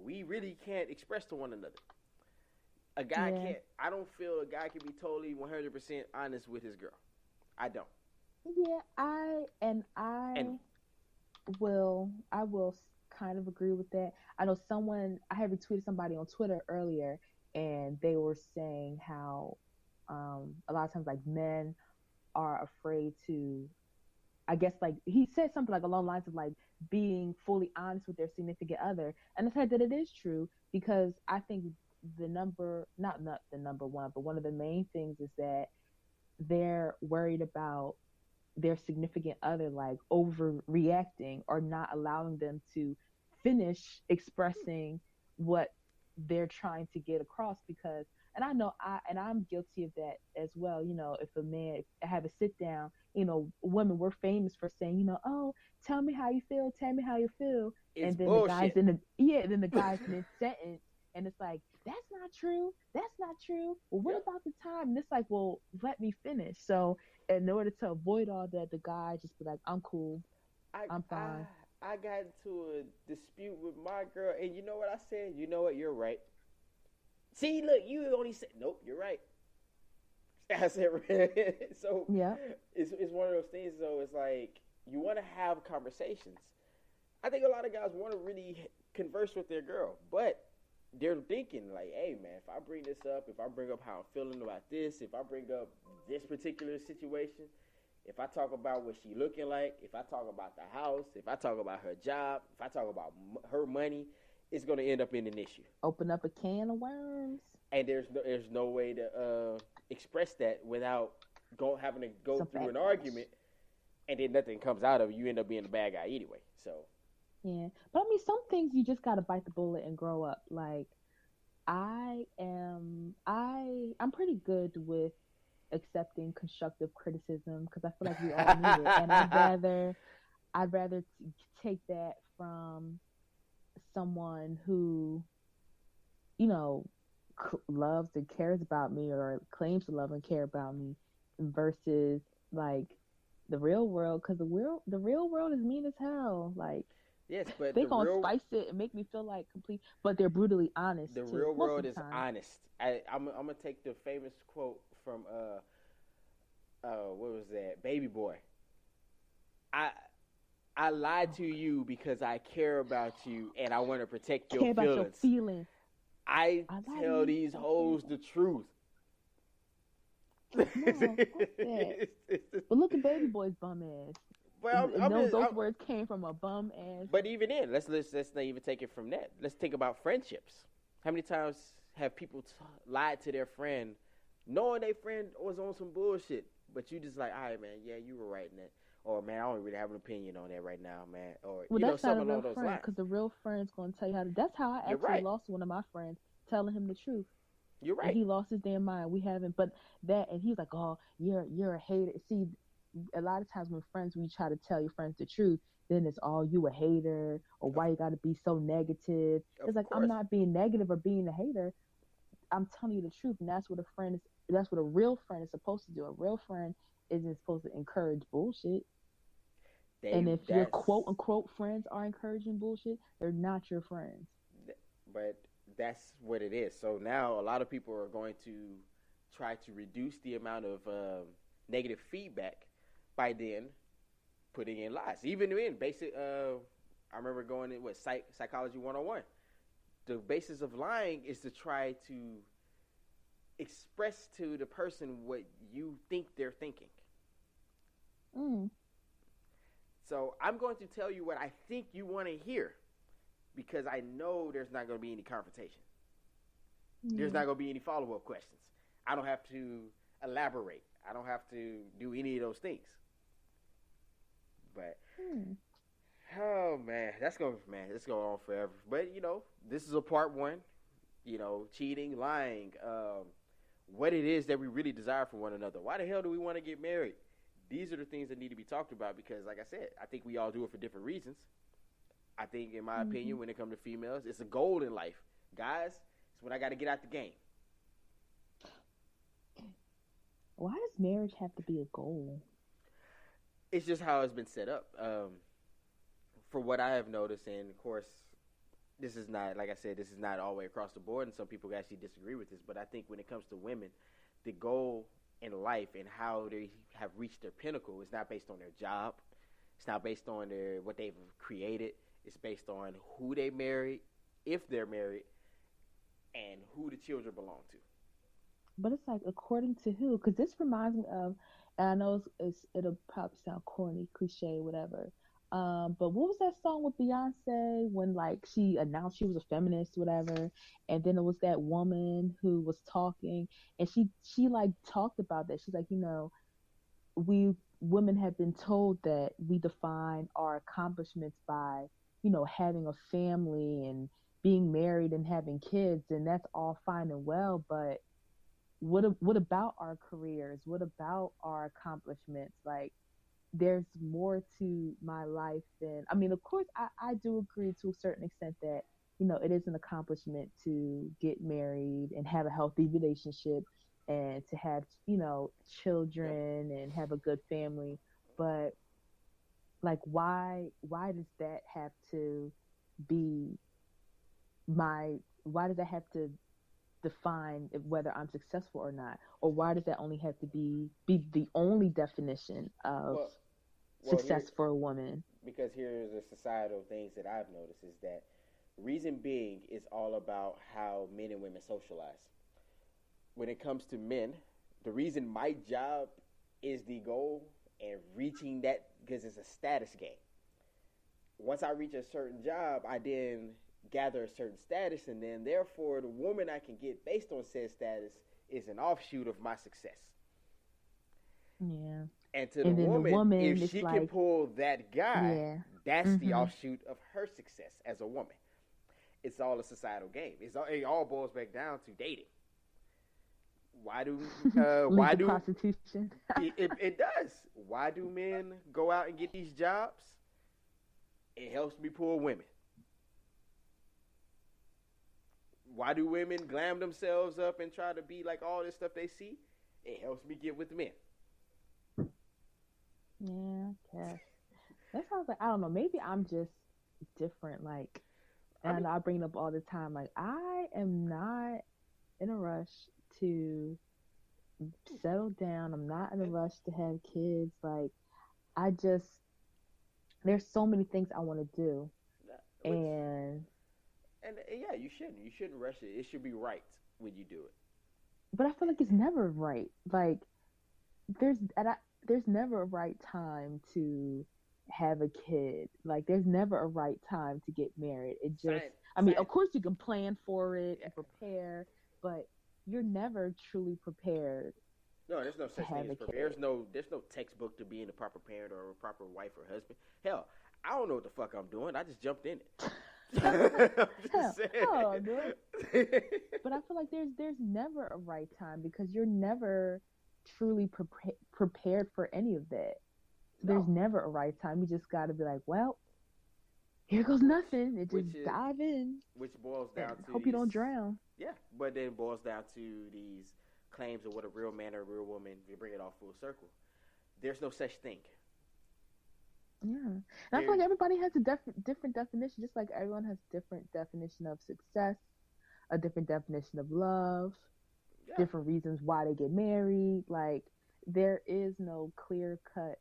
we really can't express to one another. A guy can't. I don't feel a guy can be totally 100% honest with his girl. I don't. Yeah, I will kind of agree with that. I know I had retweeted somebody on Twitter earlier, and they were saying how a lot of times like men are afraid to, I guess, like he said something like along the lines of like being fully honest with their significant other, and the fact that it is true because I think not the number one, but one of the main things is that they're worried about their significant other like overreacting or not allowing them to finish expressing what they're trying to get across because, and I know I'm guilty of that as well. You know, if a man have a sit down, you know, women, we're famous for saying, you know, oh, tell me how you feel, and then bullshit. then the guy's mid sentence, and it's like, that's not true. Well, what about the time? And it's like, well, let me finish. So in order to avoid all that, the guy just be like, I'm cool. I'm fine. I got into a dispute with my girl, and you know what I said? You know what? You're right. See, look, you only said, nope, you're right. I said, so yeah, it's one of those things, though. It's like, you want to have conversations. I think a lot of guys want to really converse with their girl, but they're thinking like, hey man, if I bring this up, if I bring up how I'm feeling about this, if I bring up this particular situation, if I talk about what she looking like, if I talk about the house, if I talk about her job, if I talk about her money, it's going to end up in an issue. Open up a can of worms. And there's no way to express that without having to go through an argument, and then nothing comes out of it. You end up being the bad guy anyway. So. Yeah, but I mean, some things you just gotta bite the bullet and grow up. Like, I'm pretty good with accepting constructive criticism because I feel like we all need it, and I'd rather take that from someone who, you know, loves and cares about me or claims to love and care about me, versus like the real world, because the real world is mean as hell. Like. Yes, but they're gonna spice it and make me feel like complete, but they're brutally honest. The real world is honest. I'm gonna take the famous quote from what was that? Baby Boy. I lied to you because I care about you and I want to protect your feelings. About your feelings. I tell these hoes the truth. No, but look at Baby Boy's bum ass. Well, those words came from a bum ass. But even then, let's not even take it from that. Let's think about friendships. How many times have people lied to their friend, knowing their friend was on some bullshit, but you just like, all right, man, yeah, you were right in that. Or, man, I don't really have an opinion on that right now, man. Or, well, you know, that's something not a along real those friend, lines. because the real friend's going to tell you how to. That's how I actually lost one of my friends, telling him the truth. You're right. And he lost his damn mind. We haven't, but that, and he's like, oh, you're a hater. See, a lot of times when we try to tell your friends the truth, then it's all you a hater, or why you got to be so negative. It's like, I'm not being negative or being a hater. I'm telling you the truth, and that's what a real friend is supposed to do. A real friend isn't supposed to encourage bullshit. And if your quote unquote friends are encouraging bullshit, they're not your friends. But that's what it is. So now a lot of people are going to try to reduce the amount of negative feedback by then putting in lies. Even in basic, I remember going in with Psychology 101. The basis of lying is to try to express to the person what you think they're thinking. So I'm going to tell you what I think you want to hear. because I know there's not going to be any confrontation. Yeah. There's not going to be any follow-up questions. I don't have to elaborate. I don't have to do any of those things. But oh man, that's going on forever. But this is a part one. Cheating, lying, what it is that we really desire from one another. Why the hell do we want to get married? These are the things that need to be talked about because, like I said, I think we all do it for different reasons. I think, in my opinion, when it comes to females, it's a goal in life. Guys, it's when I got to get out the game. Why does marriage have to be a goal? It's just how it's been set up. For what I have noticed, and of course, this is not, like I said, this is not all the way across the board, and some people actually disagree with this, but I think when it comes to women, the goal in life and how they have reached their pinnacle is not based on their job. It's not based on what they've created. It's based on who they married, if they're married, and who the children belong to. But it's like, according to who? Because this reminds me of, and I know it'll probably sound corny, cliche, whatever. But what was that song with Beyonce when like she announced she was a feminist, whatever, and then it was that woman who was talking, and she like talked about that. She's like, we women have been told that we define our accomplishments by, having a family and being married and having kids, and that's all fine and well, but what about our careers? What about our accomplishments? Like, there's more to my life than, I mean, of course, I do agree to a certain extent that, it is an accomplishment to get married and have a healthy relationship and to have, children and have a good family. But like, why does that have to be why does that have to define whether I'm successful or not? Or why does that only have to be the only definition of success for a woman? Because here's the societal things that I've noticed is that reason being is all about how men and women socialize. When it comes to men, the reason my job is the goal and reaching that, because it's a status game. Once I reach a certain job, I then gather a certain status, and then therefore the woman I can get based on said status is an offshoot of my success. Yeah. And to the woman, if she can pull that guy, that's the offshoot of her success as a woman. It's all a societal game. It all boils back down to dating. Why do prostitution? It does. Why do men go out and get these jobs? It helps me pull women. Why do women glam themselves up and try to be like all this stuff they see? It helps me get with men. Yeah, okay. That sounds like, I don't know, maybe I'm just different. Like, and I bring it up all the time. Like, I am not in a rush to settle down. I'm not in a rush to have kids. Like, there's so many things I want to do. And yeah, you shouldn't. You shouldn't rush it. It should be right when you do it. But I feel like it's never right. Like, there's never a right time to have a kid. Like, there's never a right time to get married. It just, of course you can plan for it and prepare, but you're never truly prepared. No, there's no such thing as prepared. There's no textbook to being a proper parent or a proper wife or husband. Hell, I don't know what the fuck I'm doing. I just jumped in it. But I feel like there's never a right time because you're never truly prepared for any of that. There's never a right time. You just got to be like, well, here goes nothing. It just dive in. Which boils down to hope you don't drown. Yeah, but then it boils down to these claims of what a real man or a real woman, they bring it all full circle. There's no such thing. Yeah. And I feel like everybody has a different definition, just like everyone has a different definition of success, a different definition of love, different reasons why they get married. Like, there is no clear-cut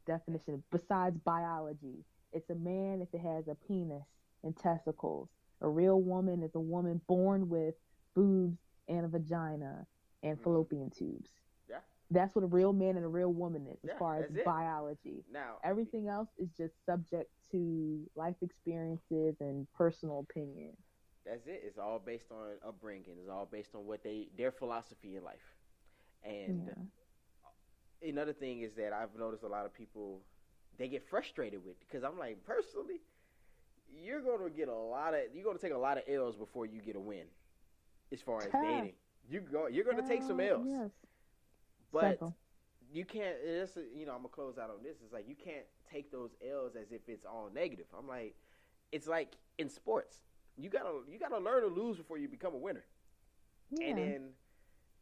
definition besides biology. It's a man if it has a penis and testicles. A real woman is a woman born with boobs and a vagina and fallopian tubes. Yeah. That's what a real man and a real woman is, as Yeah, far as that's it. biology. Now, Everything else is just subject to life experiences and personal opinion. that's it. It's all based on upbringing. It's all based on what their philosophy in life. And another thing is that I've noticed a lot of people, they get frustrated with, because I'm like, personally, you're gonna take a lot of L's before you get a win, as far as dating. You're gonna take some L's, Yes. but Several. you can't. I'm gonna close out on this. It's like you can't take those L's as if it's all negative. I'm like, it's like in sports, you gotta learn to lose before you become a winner. Yeah. And then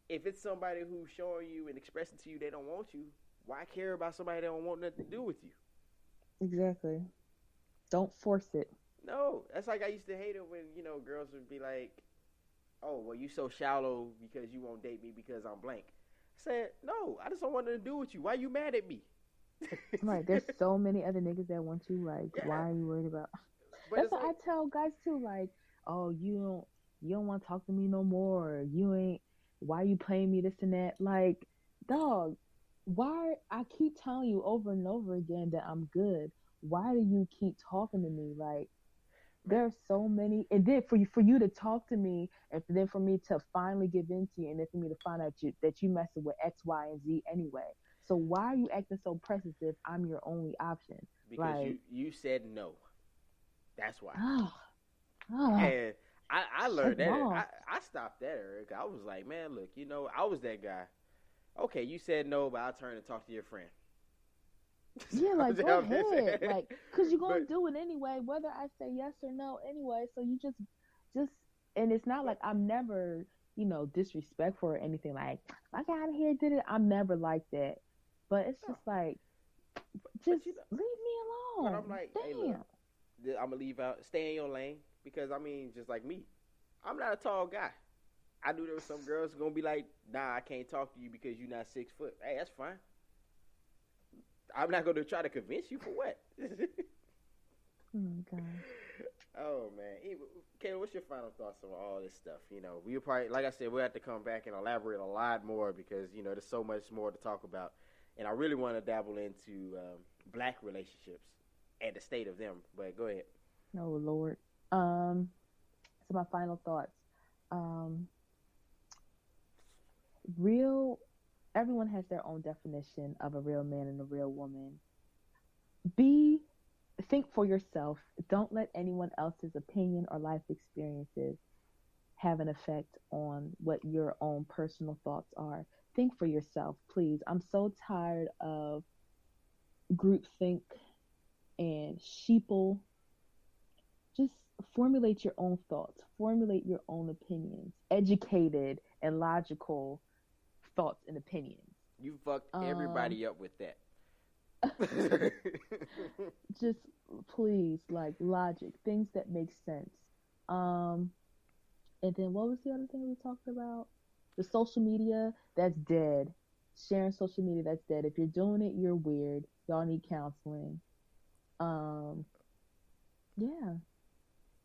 if it's somebody who's showing you and expressing to you they don't want you, why care about somebody that don't want nothing to do with you? Exactly. Don't force it. No, that's like I used to hate it when, girls would be like, oh, well, you so shallow because you won't date me because I'm blank. I said, no, I just don't want nothing to do with you. Why you mad at me? Right. There's so many other niggas that want you. Like, why are you worried about? But That's it's what like, I tell guys too. Like, oh, you don't want to talk to me no more. Or you ain't. Why you playing me this and that? Like, dog, why? I keep telling you over and over again that I'm good. Why do you keep talking to me? Like, there are so many, and then for you to talk to me, and then for me to finally give in to you, and then for me to find out that you messing with X, Y, and Z anyway. So why are you acting so precious if I'm your only option? because like, you said no. That's why. Oh, And I learned that. wrong. I stopped that, Eric. I was like, man, look, I was that guy. Okay, you said no, but I'll turn and talk to your friend. yeah, like, go I'm just ahead, saying. like, cause you're gonna But- do it anyway, whether I say yes or no anyway. So you just, and it's not like I'm never, disrespectful or anything. Like, I got out of here, did it. I'm never like that. But it's just like, just leave me alone. But I'm like, damn. hey, look, I'm gonna leave out, stay in your lane, because I mean, just like me, I'm not a tall guy. I knew there were some girls who gonna be like, nah, I can't talk to you because you're not 6 foot. Hey, that's fine. I'm not gonna try to convince you for what. Oh my god. Oh man, Kayla, what's your final thoughts on all this stuff? We'll probably, like I said, we'll have to come back and elaborate a lot more because there's so much more to talk about, and I really want to dabble into black relationships and the state of them. But go ahead. Oh Lord. So my final thoughts. Everyone has their own definition of a real man and a real woman. Think for yourself. Don't let anyone else's opinion or life experiences have an effect on what your own personal thoughts are. Think for yourself, please. I'm so tired of groupthink and sheeple. Just formulate your own thoughts, formulate your own opinions, educated and logical thoughts and opinions. You fucked everybody up with that. Just please, like, logic, things that make sense. And then what was the other thing we talked about? The social media, that's dead. Sharing social media, that's dead. If you're doing it, you're weird. Y'all need counseling. Yeah.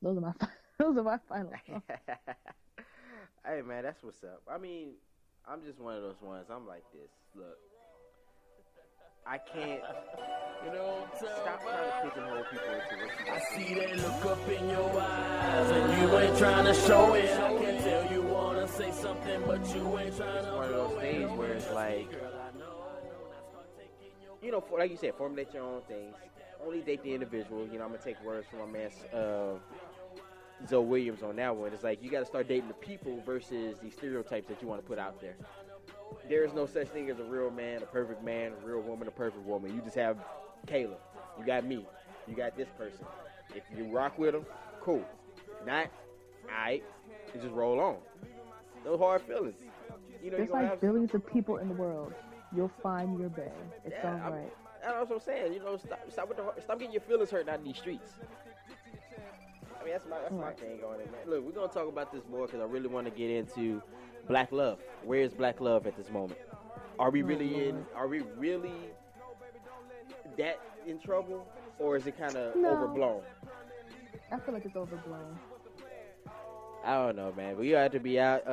Those are my final thoughts. Hey man, that's what's up. I mean, I'm just one of those ones. I'm like this. Look, I can't. Stop trying to pigeonhole people into what you I see that look up in your eyes, and you ain't trying to show it. I can tell you wanna say something, but you ain't trying to. One of those things where it's like, like you said, formulate your own things. Only date the individual. I'm gonna take words from my man Zoe Williams on that one. It's like you got to start dating the people versus the stereotypes that you want to put out there. There is no such thing as a real man, a perfect man, a real woman, a perfect woman. You just have Kayla. You got me. You got this person. If you rock with them, cool. Not, alright. You just roll on. No hard feelings. There's like billions of people in the world. You'll find your bae. It's all right. That's what I'm saying. Stop getting your feelings hurt out in these streets. I mean, that's my thing on it, man. Look, we're gonna talk about this more because I really want to get into black love. Where is black love at this moment? Are we really that in trouble, or is it kind of overblown? I feel like it's overblown. I don't know, man. But you have to be out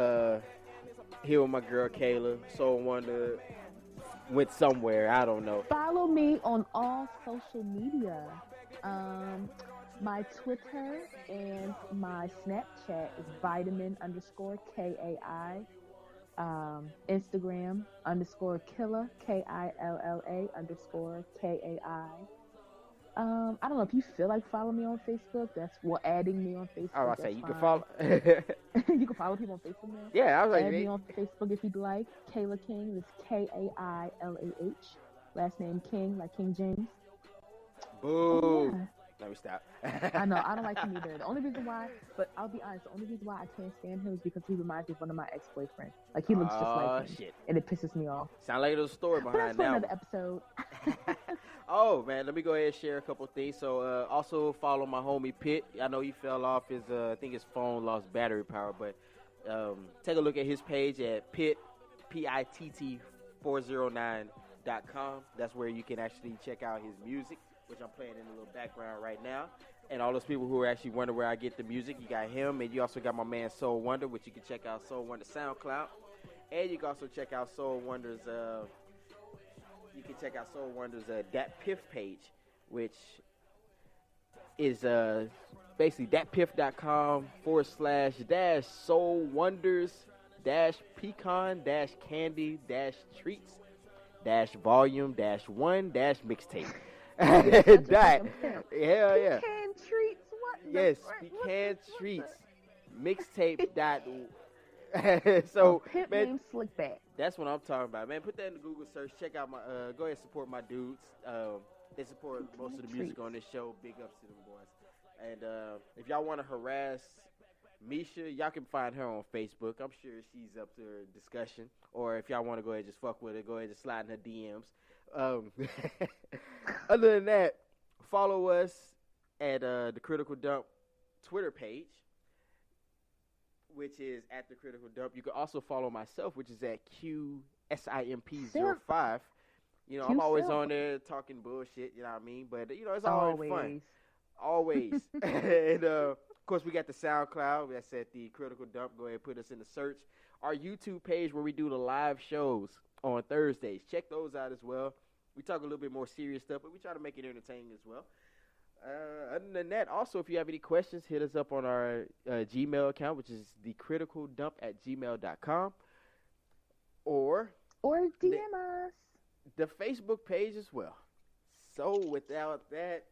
here with my girl Kayla, Soul Wonder, went somewhere. I don't know. Follow me on all social media. My Twitter and my Snapchat is vitamin_KAI. Instagram _Killa KILLA_KAI. I don't know if you feel like following me on Facebook. Adding me on Facebook. I say you fine. can follow. You can follow people on Facebook now. Yeah, I was like, add me on Facebook if you'd like. Kayla King. It's KAILAH. Last name King, like King James. Boo. Yeah. Let me stop. I know, I don't like him either. The only reason why, but I'll be honest, the only reason why I can't stand him is because he reminds me of one of my ex-boyfriends. Like, he looks just like him. Shit. And it pisses me off. Sound like there's a story But behind that's for that. another episode. Oh, man, let me go ahead and share a couple of things. So, also follow my homie Pitt. I know he fell off his, I think his phone lost battery power, but take a look at his page at Pitt, PITT409.com. That's where you can actually check out his music, which I'm playing in a little background right now. And all those people who are actually wondering where I get the music, you got him, and you also got my man Soul Wonder, which you can check out Soul Wonder SoundCloud. And you can also check out Soul Wonder's, Dat Piff page, which is basically datpiff.com/Soul Wonders -pecan -candy -treats -volume -1 -mixtape. That. Hell yeah. Pecan treats? What? Yes, pecan treats. Mixtape. So, Pimp man, named Slickback. that's what I'm talking about, man. Put that in the Google search. Check out my. Go ahead and support my dudes. They support most of the music on this show. Big ups to them boys. And if y'all want to harass Misha, y'all can find her on Facebook. I'm sure she's up to her discussion. Or if y'all want to go ahead and just fuck with her, go ahead and slide in her DMs. Other than that, follow us at the Critical Dump Twitter page, which is at the Critical Dump. You can also follow myself, which is at QSIMP05. You know, I'm always on there talking bullshit, you know what I mean? But, you know, it's always fun. Always. And, of course, we got the SoundCloud. That's at the Critical Dump. Go ahead and put us in the search. Our YouTube page where we do the live shows on Thursdays. Check those out as well. We talk a little bit more serious stuff, but we try to make it entertaining as well. Other than that, also, if you have any questions, hit us up on our Gmail account, which is thecriticaldump@gmail.com. Or DM us. The Facebook page as well. So without that,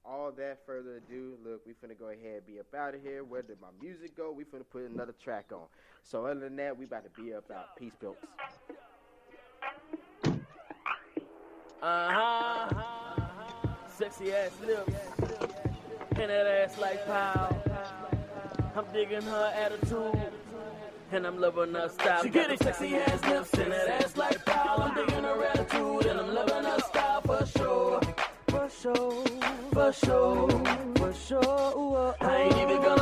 all that further ado, look, we finna go ahead and be up out of here. Where did my music go? We finna put another track on. So other than that, we about to be up out. Peace, Bilks. Sexy ass lips, and that ass like pow. I'm digging her attitude, and I'm loving her style. She get it, sexy ass lips, and that ass like pow. I'm digging her attitude, and I'm loving her style for sure. For sure, for sure, for sure. I ain't even gonna